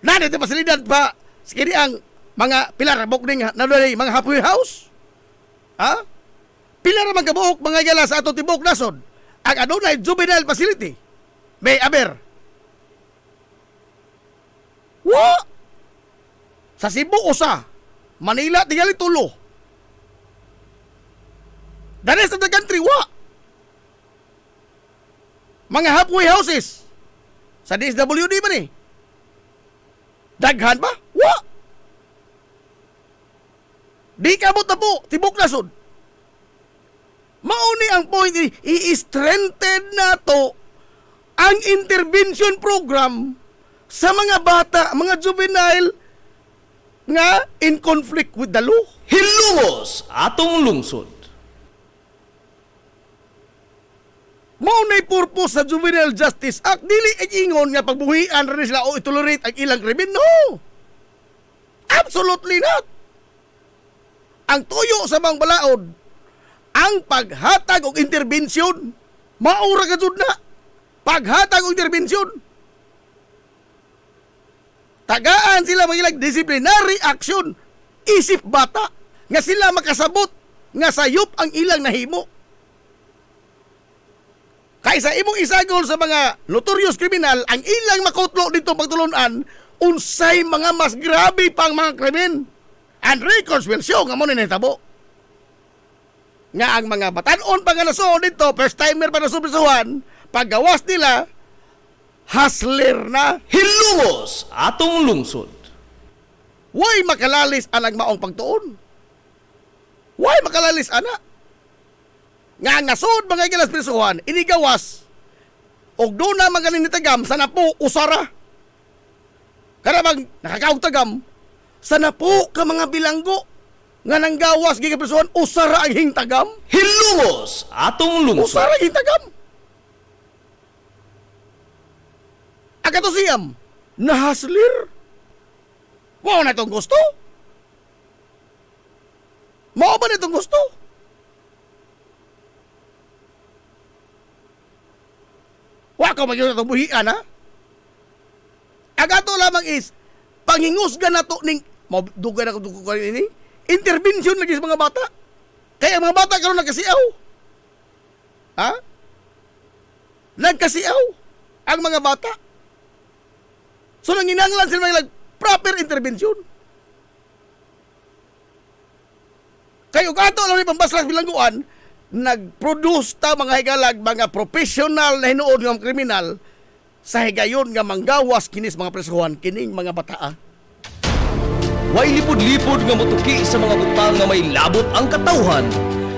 Nana ito pasilidad pa sige ang mga pilar bukning na doon mga halfway house. Ha? Pilar man kabuok mga igala sa atong tibok nasod. Ang adunay juvenile facility. May aber. Wa! Sa Cebu usa, Manila tingali tulo. The rest of the country wa. Mga halfway houses. Sa DSWD ba ni? Daghan ba? Wa! Di kabot na po, tibok nasod. Mauni ang point, i-strengthen na to ang intervention program sa mga bata, mga juvenile nga in conflict with the law. Hilumos atong lungsod. Mao nay purpose sa Juvenile Justice Act, dili ingon nga pagbuhian rin sila o itolerate ang ilang krimen. No! Absolutely not! Ang tuyo sa mga balaod, ang paghatag og interbensyon, maura ka jud na. Paghatag og interbensyon, tagaan sila magilag disciplinary action. Isip bata nga sila makasabot nga sayop ang ilang nahimo. Kaysa imong isagol sa mga notorious criminal ang ilang makutlo dito pagtulunan, unsay mga mas grabe pang mga krimen. And records will show nga mo nitabo. Nga ang mga batanon pa nga naso dito, first timer pa nasubisuhan, paggawas nila, hustler na. Hilumos atong lungsod. Why makalalis anang maong pagtuon? Why makalalis ana? Nga ngasod mga gilas prisuhan, inigawas. Og doon na magaling ni tagam, sana po usara. Karabang nakakaog tagam, sana po ka mga bilanggo. Nga nang gawas giga prisuhan, usara ang hingtagam. Hilungos atong lungsod. Usara ang hingtagam. Agato siyam, nahaslir. Wow na itong gusto. Mao ba na itong gusto? Wako magyud na itong buhian, ha? Agato lamang is, pangingusga na to ning, dugay na kung ini, intervention lagi sa mga bata. Kaya ang mga bata karon nagkasiaw. Ha? Nagkasiaw ang mga bata. So nanginanglan sila mga proper intervention. Kayo kato lang ni pambaslas bilangguan, nag-produce ta mga higalag, mga professional na hinuod ng kriminal sa higayon nga manggawas kinis mga presuhan kining mga bataa. Way lipod-lipod nga motuki sa mga butang nga may labot ang katawhan.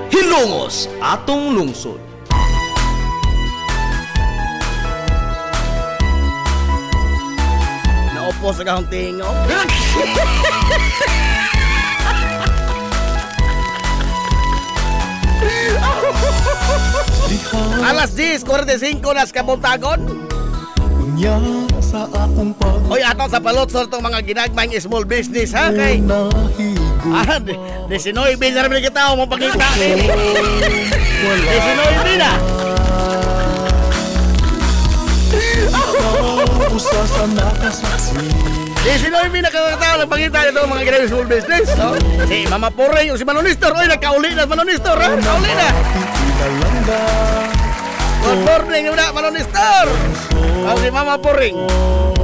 Hilungos atong lungsod. Naupo sa kahong tingo. Alas 10:45 nas kabuntagon. Unya sa akong pag Oy, ato sa palotsor tong mga ginagmayng small business, ha? Kay nahigo. de sinoy bin na rin kita mo pangita ni. De sinoy bin na. Usa sa nakasaksi. De sinoy bin na kakatawa ng pangita nito mga ginagmayng small business. No? Si Mama Poreng o si Manonistor, oy, nagkauli na Manonistor, ha? Nagkauli na. Pinalangga. Good morning, na Manonistor. O si Mama Poreng.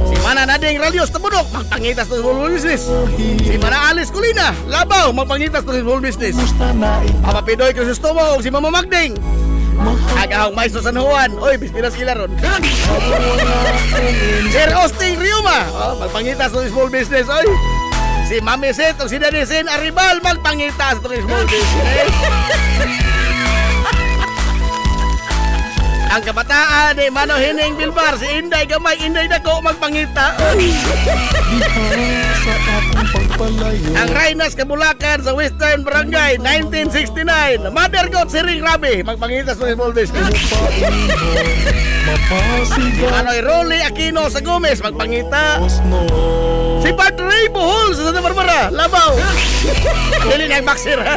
Si Mana Nading Ralios Tabunok, magpangitas to small business. Si Mana Alice Colina, Labaw, magpangitas to small business. Musta na Mama Pidoy Crisostomo, si Mama Magding. Agahong Maestro San Juan, oy, bispiras sila ron. Sir Austin Riuma, magpangitas to small business, oy. Si Mami Set o si Daddy Sen Aribal, magpangitas to small business. Ang kabataan ni Mano Hining Bilbar, si Inday Gamay, Inday Dako, magpangita. sa akong pagpalayo. Ang Rainas Kabulakan sa Western Barangay, 1969. Mother God, si Ring Rabi, magpangita sa small business. Si Mapasigaw Manoy Rolly Aquino sa Gomez, magpangita. no. Si Bart Ray Bohol sa Santa Barbara, Labaw. Dili na ang boxer, ha?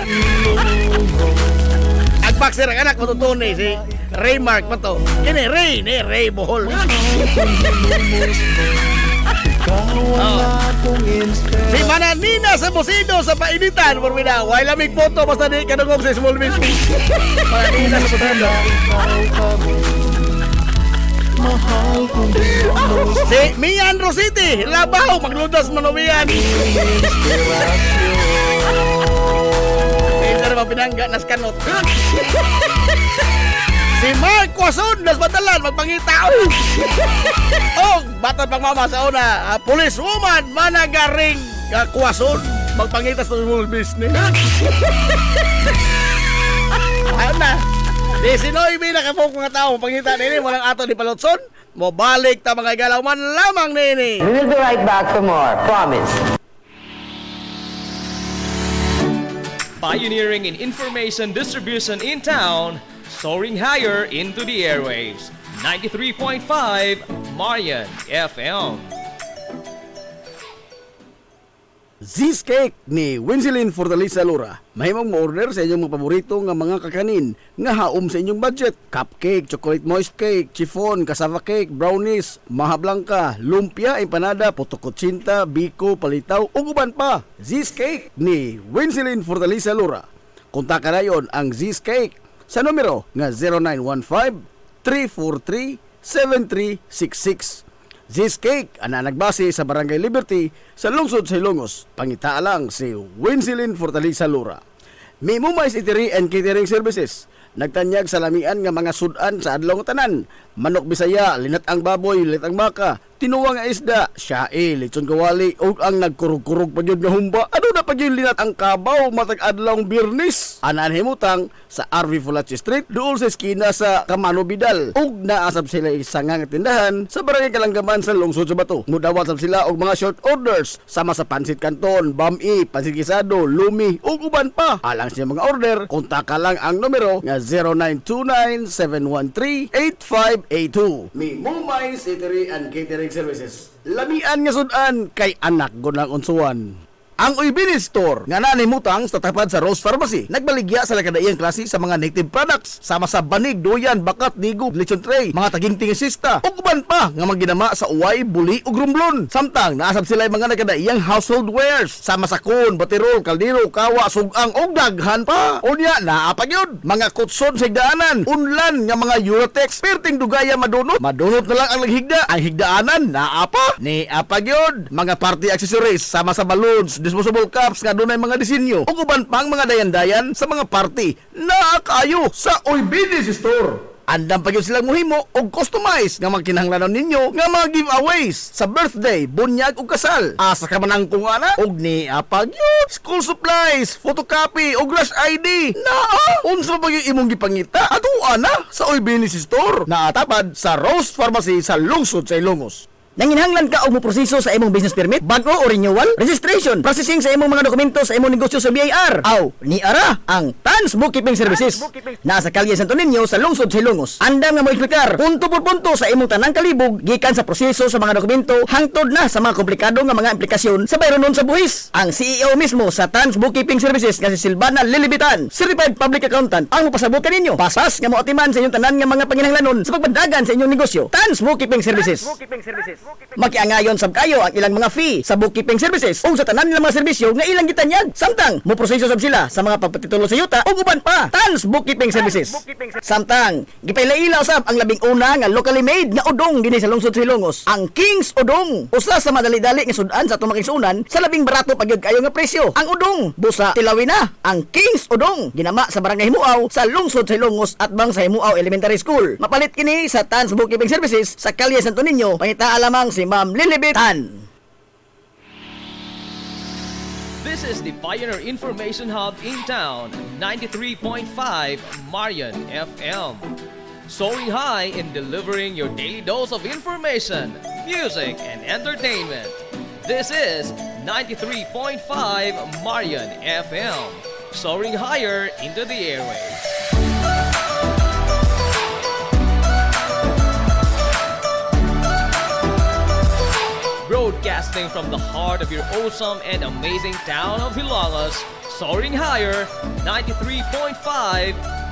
Ang boxer, ang anak matutunay, si Ray Mark pa to. Kini Ray, ni Ray Bohol. Si Mananina sa Bosido sa Painitan, Formida. Why lamig photo, basta di kanungog sa small business. Mananina sa Bosido. Mahal kong Diyos. Si Mian Rositi, Labaw, magludas manumian. Ito naman pinangga, naskanot. Si Mark Quason, nas batalan, magpangita. Oh, batad pang mama sa una. Police woman, managaring Quason, magpangita sa small business. Ayun na. Di sinoy binakapok mga tao, pangita nini, walang ato di palotson. Mo balik ta mga galaw man lamang nini. We will be right back for more. Promise. Pioneering in information distribution in town, soaring higher into the airwaves. 93.5 Marian FM. Z's Cake ni Winsilin Fortaleza Lura. Mahimong mo-order sa inyong mga paborito nga mga kakanin nga haom sa inyong budget. Cupcake, chocolate moist cake, chiffon, cassava cake, brownies, maha blanca, lumpia, empanada, potokotsinta, biko, palitaw, ug uban pa. Z's Cake ni Winsilin Fortaleza Lura. Kontakan nayon ang Z's Cake sa numero nga 0915-343-7366. Z's Cake, ana nagbase sa Barangay Liberty sa lungsod sa Ilongos. Pangita lang si Winsilin Fortaleza Lura. Mimo mais Eatery and Catering Services. Nagtanyag sa lamian nga mga sudan sa adlaw nga tanan. manok Bisaya, linat ang baboy, linat ang baka, tinuwang nga isda, siyae, lechon kawali, o ang nagkurug-kurug pa yun nga humba. Ano na pa yun linat ang kabaw, matag adlawng birnis? Anan himutang sa RV Fulachi Street, doon sa eskina sa Camano Vidal. Ug naasab sila isang nga tindahan sa barangay Kalanggaman sa lungsod sa Bato. Mudawat sab sila og mga short orders sama sa pansit canton, bami, pansit gisado, lumi, ug uban pa. Alang siya mga order, kontak ka lang ang numero nga 0929-713-8582. Mumay Eatery and Catering Services. Lamian nga sudan kay anak gunang unsuan. Ang Uybini Store nga nanimutang sa tapat sa Rose Pharmacy nagbaligya sa lakadaiyang klase sa mga native products sama sa banig, doyan, bakat, digo, lechon tray, mga taginting sista ug uban pa nga maginama sa uway, buli ug rumblon. Samtang naasab sila mga nakadaiyang household wares sama sa kun, batirol, kaldero, kawa, sugang ug daghan pa. Unya naa pa gyud mga kutson sa higdaanan, unlan nga mga Eurotex perting dugaya madunot na lang ang naghigda. Ang higdaanan naa pa ni apa gyud mga party accessories sama sa balloons, disposable cups nga dunay mga disenyo ug uban pang mga dayan-dayan sa mga party na kayo sa Uybini Store. Andam pa gyud silang muhimo og customize nga magkinahanglanon ninyo nga mga giveaways sa birthday, bunyag ug kasal. Asa ka man ang kungana og ni apa gyud school supplies, photocopy ug rush ID. Naa unsa pa gyud imong gipangita ato ana sa Uybini Store na atapad sa Rose Pharmacy sa lungsod sa Ilongos. Nanginhanglan ka og moproseso sa imong business permit, bago o renewal, registration, processing sa imong mga dokumento sa imong negosyo sa BIR. Aw, ni ara ang Tans Bookkeeping Services. Nasa kalye Santo Niño sa lungsod sa Ilongos. Andam nga mo eksplikar punto por punto sa imong tanang kalibog gikan sa proseso sa mga dokumento hangtod na sa mga komplikado nga mga implikasyon sa bayronon sa buhis. Ang CEO mismo sa Tans Bookkeeping Services nga si Silvana Lilibitan, Certified Public Accountant, ang mapasabot kaninyo. Paspas nga mo atiman sa inyong tanan nga mga panginahanglanon sa pagbandagan sa inyong negosyo. Tans Bookkeeping Services. Makiangayon sab kayo ang ilang mga fee sa bookkeeping services o sa tanan nilang mga serbisyo nga ilang gitanyag. Samtang mo proseso sab sila sa mga pagpatitulo sa yuta o uban pa. Tans Bookkeeping Services. Samtang gipailaila usab ang labing una nga locally made nga udong dinhi sa lungsod sa Ilongos. Ang King's Udong. Usa sa madali-dali nga sudan sa atong makigsunan sa labing barato pagyud kayo nga presyo. Ang udong busa Tilawina. Ang King's Udong ginama sa barangay Himuaw sa lungsod sa Ilongos at bang sa Himuaw Elementary School. Mapalit kini sa Tans Bookkeeping Services sa kalye Santo Niño. Pangita lamang si Ma'am Lilibitan. This is the Pioneer Information Hub in town, 93.5 Marian FM. Soaring high in delivering your daily dose of information, music, and entertainment. This is 93.5 Marian FM. Soaring higher into the airwaves. Broadcasting from the heart of your awesome and amazing town of Hilangas, soaring higher, 93.5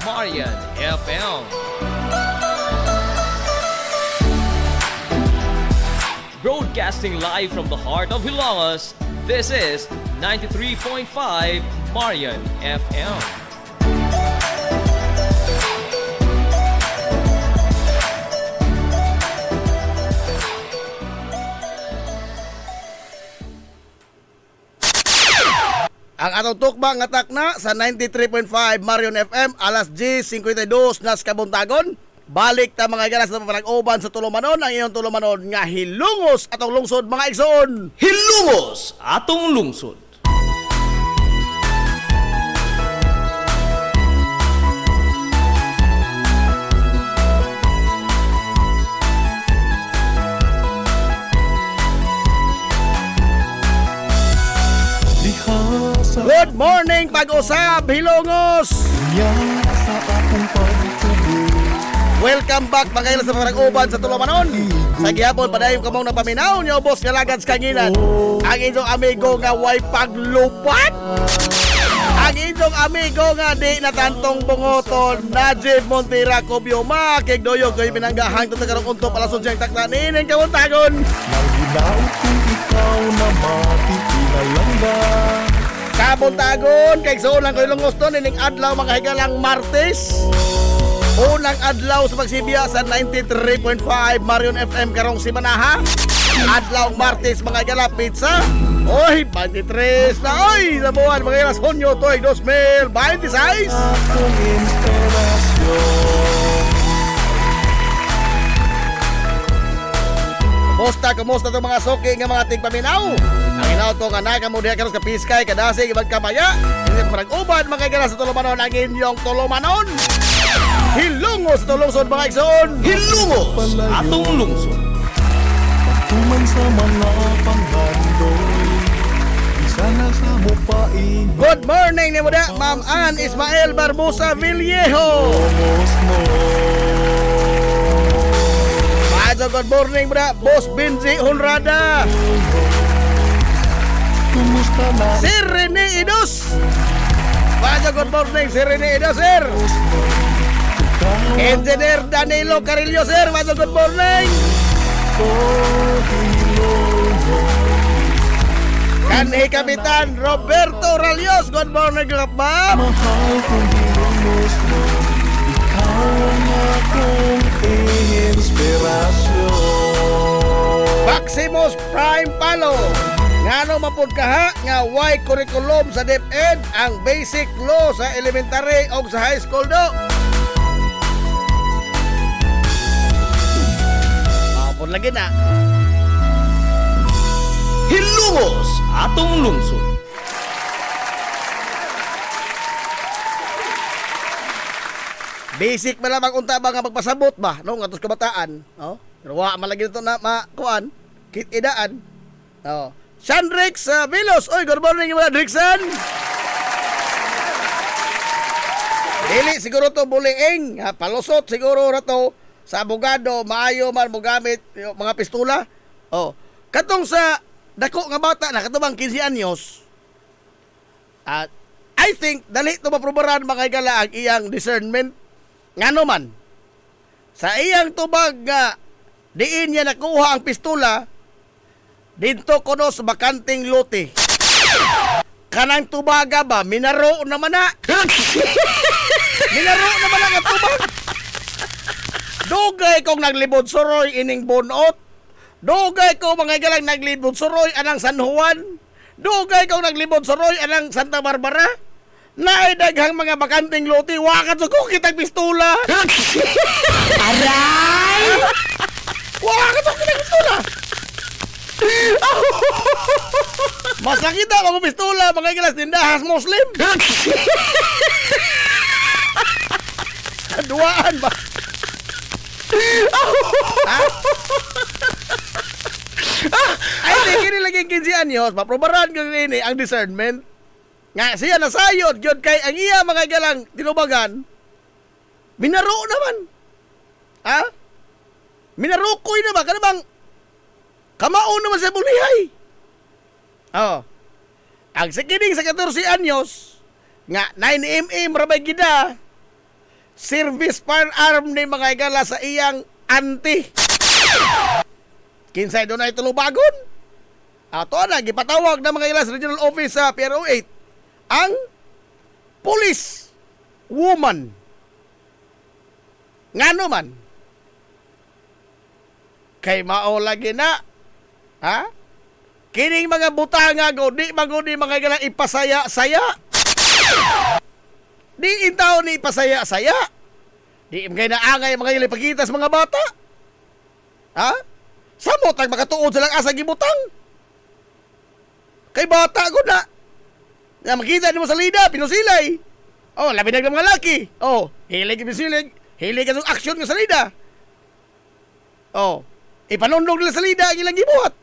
Marian FM. Broadcasting live from the heart of Hilangas, this is 93.5 Marian FM. Ang atong tukbang nga takna sa 93.5 Marion FM alas 10:52 nas kabuntagon. Balik ta mga ganas na panag-uban sa tulumanon ang iyong tulumanon nga hilungos atong lungsod mga igsoon. Hilungos atong lungsod. Good morning pag-usab Hilongos. Welcome back mga ilas sa panag-uban sa tulumanon. Sa gihapon padayon kamong napaminaw niyo boss kalagad sa kanginan. Ang inyong amigo nga way paglupat. Ang inyong amigo nga di natantong bungoton Najib Montira Kobyoma kigdoyog ko'y pinanggahang tutagarong unto palason siyang taktanin ang kawuntagon. Nagdaot kung ikaw na mapipinalang ba? Kabuntagon kay so lang ko'y lungos to nining adlaw mga higalang Martes. Unang adlaw sa pagsibya sa 93.5 Marion FM karong simanaha. Adlaw Martes mga higala pizza. Oy, 23 na oy sa buwan mga higala Hunyo to'y 2026. Akong inspirasyon Kumusta itong mga suki nga mga tigpaminaw? Ang inaot ko nga nakamudiha karon sa piskay, kadasig, magkamaya. Hindi pa parang-ubad, makikita sa tulumanon ang inyong tulumanon. Hilungos tulungsod mga igsoon. Hilungos atong lungsod. Tuman sa mga panghandoy, isa na sa mupain. Good morning ni Muda, Ma'am Ann Ismael Barbosa Villejo. Almost mo. Paano good morning Muda, Boss Benji Honrada. Kumusta na? Sir Rene Idos. Paano good morning Sir Rene Idos, sir. Engineer Danilo Carillo, sir. Paano good morning. Kanhi Kapitan Roberto Ralios, good morning Ma'am. Mahal kong hilongos mo, ikaw ang akong inspirasyon. Maximus Prime Palo. Ngano mapud kaha nga why curriculum sa DepEd ang basic law sa elementary o sa high school do? Mapod lagi na. Hilungos atong lungsod. Basic man lamang unta ba nga magpasabot ba no nga tos kabataan, no? Pero wa man lagi nito na makuan, kit idaan. No. Sandrix Vilos, oy good morning mga Drixan. Dili siguro to bullying, palusot siguro ra to sa abogado, maayo man mo gamit yung mga pistola. Oh, katong sa dako nga bata na katubang 15 anyos. At I think dali to maprobaran mga igala ang iyang discernment. Ngano man sa iyang tubag nga diin niya nakuha ang pistola dito kuno sa bakanting lote. Kanang tubaga ba minaro naman na. Minaro naman na ang tubag. Dugay kong naglibod suroy ining bunot. Dugay ko mga galang naglibod suroy anang San Juan. Dugay kong naglibod suroy anang Santa Barbara. Naay daghang mga bakanting lote, wakat sa kong kitang pistola. Aray! Wakat sa kitang pistola. Masakit ako pistola, mga galas tindahas Muslim. Duaan ba? Ha? Ay, hindi lagi 15 anyos, maprobaran ko rin ang discernment. Nga siya nasayod, yun kay ang iya mga galang tinubagan, minaro naman. Ha? Minarukoy na ba? Kanabang kamao naman sa bulihay. Oh. Ang sikining sa 14 anyos, nga 9mm rabay gida, service firearm ni mga igala sa iyang auntie. Kinsay doon ay tulubagon. Ato na, gipatawag na mga igala sa regional office sa PRO8 ang police woman. Ngano man? Kay mao lagi na. Ha? Kining mga butanga go, di magudi mga galang ipasaya-saya. Di intaw ni ipasaya-saya. Di mga naangay mga galang ipakita sa mga bata. Ha? Samot ang makatuod silang asa gibutang. Kay bata ko na. Na makita mo sa lida, pinusilay. Oh, labi na mga laki. Oh, hilig pinusilig. Hilig ka action nga sa lida. Oh, ipanundog nila sa lida ang ilang gibuhat.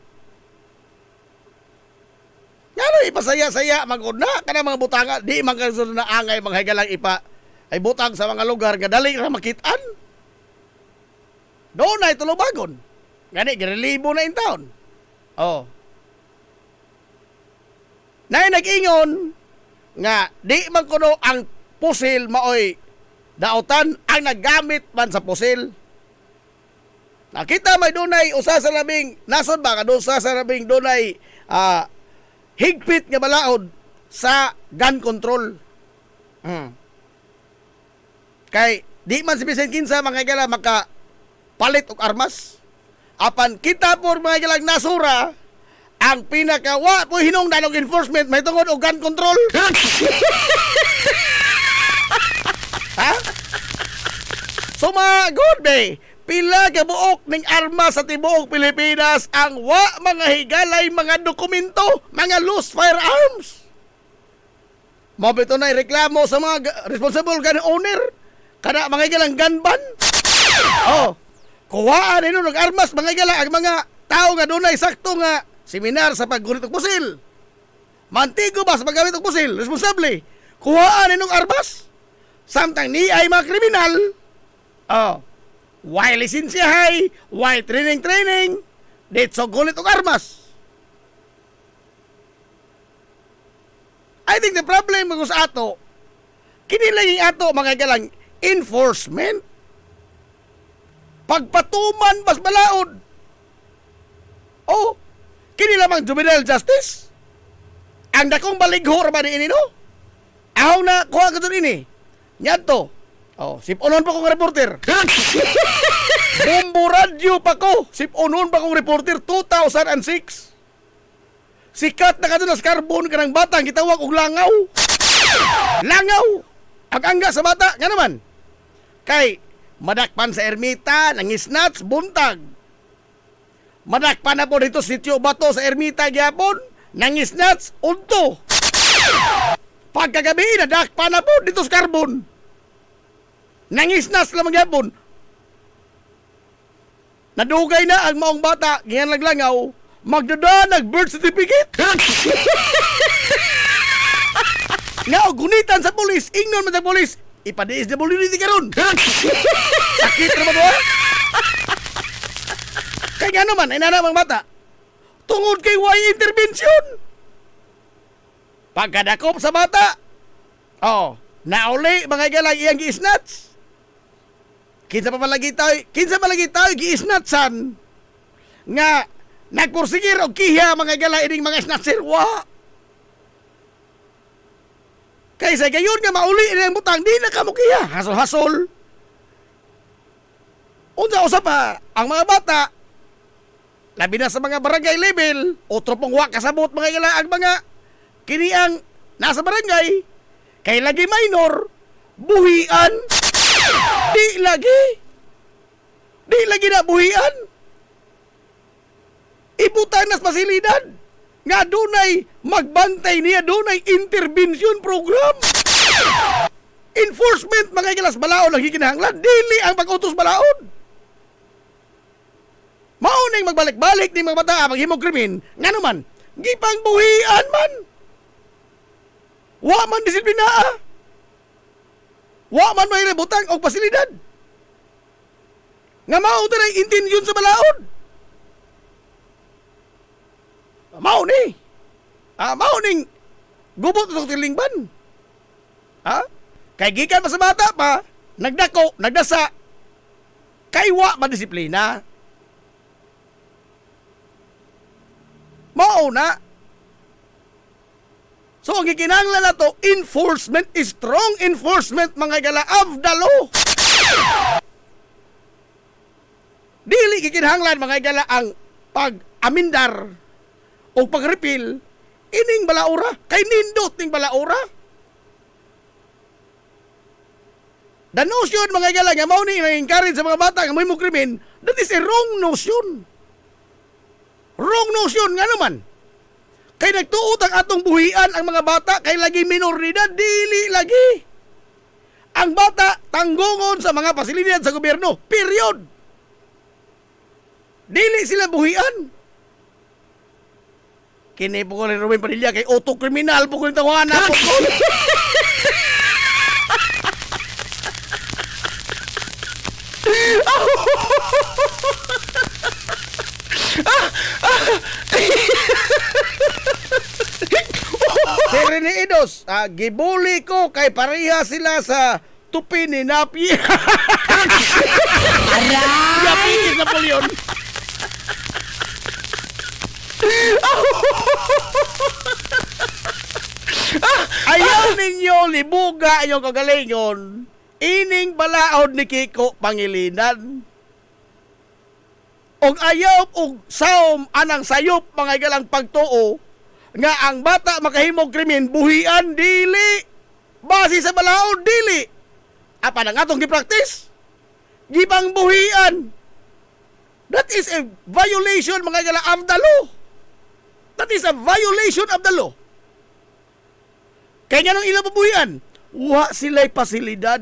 Ngano ipasaya-saya magod na kana mga butanga di man kasunod na angay mga higalang ipa ay butang sa mga lugar nga dali ra makitaan. Doon na tulubagon. Gani girelibo na in town. Oh. Nay nag-ingon nga di man kuno ang pusil maoy daotan ang naggamit man sa pusil. Nakita may dunay usa sa labing nasod ba kadto sa labing dunay higpit nga balaod sa gun control. Kay di man si Vicente Kinsa mga gala maka palit og armas. Apan kita por mga galang nasura ang pinakawa po hinungdan og enforcement may tungod og gun control. Ha? So good be. Pila ka buok ning armas sa tibuok Pilipinas ang wa mga higalay mga dokumento, mga loose firearms. Mabito na reklamo sa mga responsible gun owner kada mga higalang gun ban. Oh, kuhaan nino ng armas mga higala ang mga tao nga dunay sakto nga seminar sa paggunit og pusil. Mantigo ba sa paggamit og pusil? Responsable. Kuhaan nino ng armas. Samtang ni ay mga kriminal. Oh. Why lisensyahay, why training, ditso gulit og armas. I think the problem mo sa ato, kinilang ato mga galang enforcement. Pagpatuman bas balaod. Oh, kini lamang juvenile justice. Ang dakong balighor ba ni ini no? Aw na kuha ka dun ini. Nyanto. Oh, sipunon pa kong reporter. Bombo radyo pa ko. Sipunon pa kong reporter 2006. Sikat na kadto na carbon kanang batang gitawag og langaw. Langaw. Ang angga sa bata nga naman. Kay madakpan sa ermita, nangisnats buntag. Madakpan na po dito sitio bato sa ermita gyapon, nangisnats unto. Pagkagabi nadakpan na po dito sa carbon. Nangisnas lamang yapon. Nadugay na ang maong bata, ganyan naglangaw, magdada nag-birth certificate. Nga o gunitan sa polis, ingnon man sa polis, ipa-DSWD karon. Sakit naman ba? Kaya nga naman, ay nanamang bata, tungod kay way intervention. Pagkadakop sa bata, oh, nauli mga galang iyang gi-snatch. Kinsa palagi tayo gi-snatchan nga nagpursigir og kiha mga galang ining mga snatcher. Wa. Kaysa gayon nga mauli ining butang di na kamo kiha. Hasol-hasol. Unsa pa ang mga bata labi na sa mga barangay level, otro pong wa kasabot mga galang ang mga kini ang nasa barangay. Kay lagi minor, buhian. Di lagi na buhian. Ibutan nas pasilidad. Nga dunay magbantay niya, dunay intervention program. Enforcement mga kilas balaod lagi kinahanglan. Dili ang pag-utos balaod. Mauning magbalik-balik ni mga bata maghimog krimen. Nga naman, gipang buhian man. Wa man disiplina. Wa man may rebutang og pasilidad. Nga mao na intensyon sa balaod. Mao ni. Mao ning gubot sa tilingban. Kay gikan pa sa bata pa, nagdako, nagdasa. Kay wa madisiplina. Mao na. So, ang gikinanglan na to, enforcement is strong enforcement, mga gala, of the law. Dili gikinahanglan, mga gala, ang pag-amindar o pag-repeal, ining balaura, kay nindot ning balaura. The notion, mga gala, nga mao ni na-encourage sa mga bata nga may mo krimen, that is a wrong notion. Wrong notion nga naman. Kay nagtuot ang atong buhian ang mga bata kay lagi minoridad, dili lagi. Ang bata tanggungon sa mga pasilidad sa gobyerno, period. Dili sila buhian. Kini po ko ni Ruben Padilla kay auto-kriminal po ko yung tawanan po ko. Rene Edos, gibuli ko kay pareha sila sa tupi ni Napi. Napi is Napoleon. Ayaw ninyo libuga yung kagalingon. Ining balaod ni Kiko Pangilinan. Og ayaw og saom anang sayop mga galang pagtuo nga ang bata makahimog krimen buhian, dili. Base sa balaod, dili. Apa na nga itong gipraktis? gibang buhian. That is a violation mga igala of the law. That is a violation of the law. Kaya nga nung ilang pabuhian, wa sila'y pasilidad.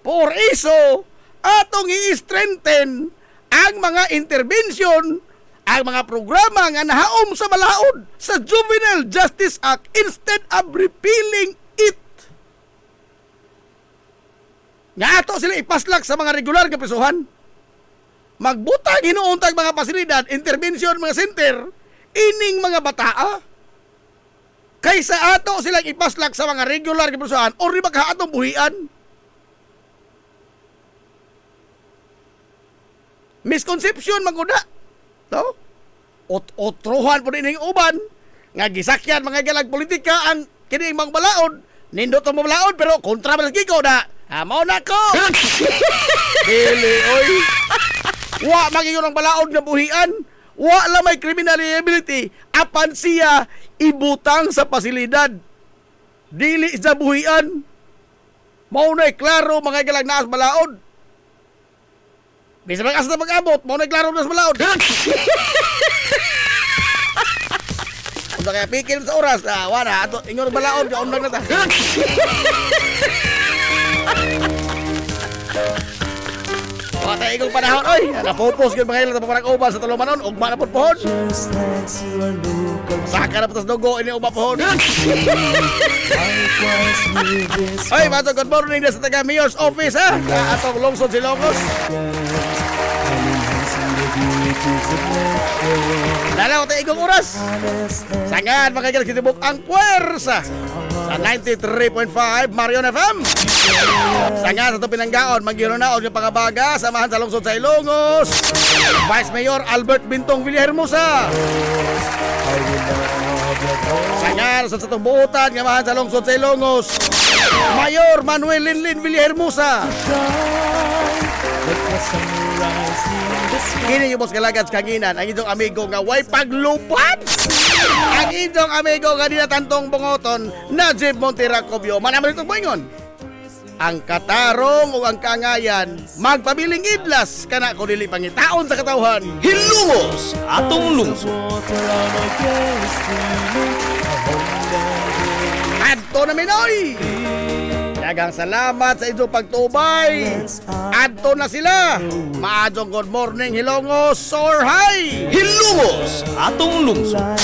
Por iso, atong i-strengthen ang mga intervention, ang mga programa nga nahaom sa balaod sa Juvenile Justice Act instead of repealing it. Nga ato sila ipaslak sa mga regular nga prisuhan. Magbutang hinuuntag mga pasilidad, intervention, mga center, ining mga bataa. Kaysa ato silang ipaslak sa mga regular nga prisuhan o ribagha atong buhian. Misconception maguna. No? Otruhan po din yung uban nga gisakyan mga galag politika ang kining mga balaod. Nindot ang mga balaod pero kontra man giko na. Amo na ko. Dili oy. Wa magiyon ang balaod nga buhian. Wa la may criminal liability apan siya ibutang sa pasilidad. Dili sa buhian. Mao na klaro mga galag naas balaod. Bisa mag-asa na mag-abot, mao na klaro na sa balaod. Kung kaya pikir sa oras, wala, ato, ingon balaod, kaundag na ta. Patay ikong panahon, oy, napupos yun mga ilang sa pamarang uban sa tulumanon, ugma na po pohon. Saka na po tas dugo, ini ugma pohon. Oy, bato, good morning na sa taga Mayor's Office, ha? Atong lungsod si Longos. Dalaw tayo igong oras. Sangan makikita kitibok ang puwersa sa 93.5 Marion FM. Sangan sa ito pinanggaon, maghirunaon yung pangabaga, samahan sa lungsod sa Ilongos, Vice Mayor Albert Bintong Villahermosa. Sangan sa itong buutan, ngamahan sa lungsod sa Ilongos, Mayor Manuel Linlin Villahermosa. Kini yung boss kalagad sa kanginan, ang inyong amigo nga way paglupad. Ang inyong amigo nga dinatantong bungoton, Najib Monteracobio. Manaman itong buingon. Ang katarong o ang kangayan, magpabiling idlas, kana ko dili pangitaon sa katawhan. Hilungos atong lungsod. Adto na Minoy! Dagang salamat sa inyong pagtubay. Adto na sila. Maadong good morning, Hilongos, Soar High! Hilungos atong lungsod.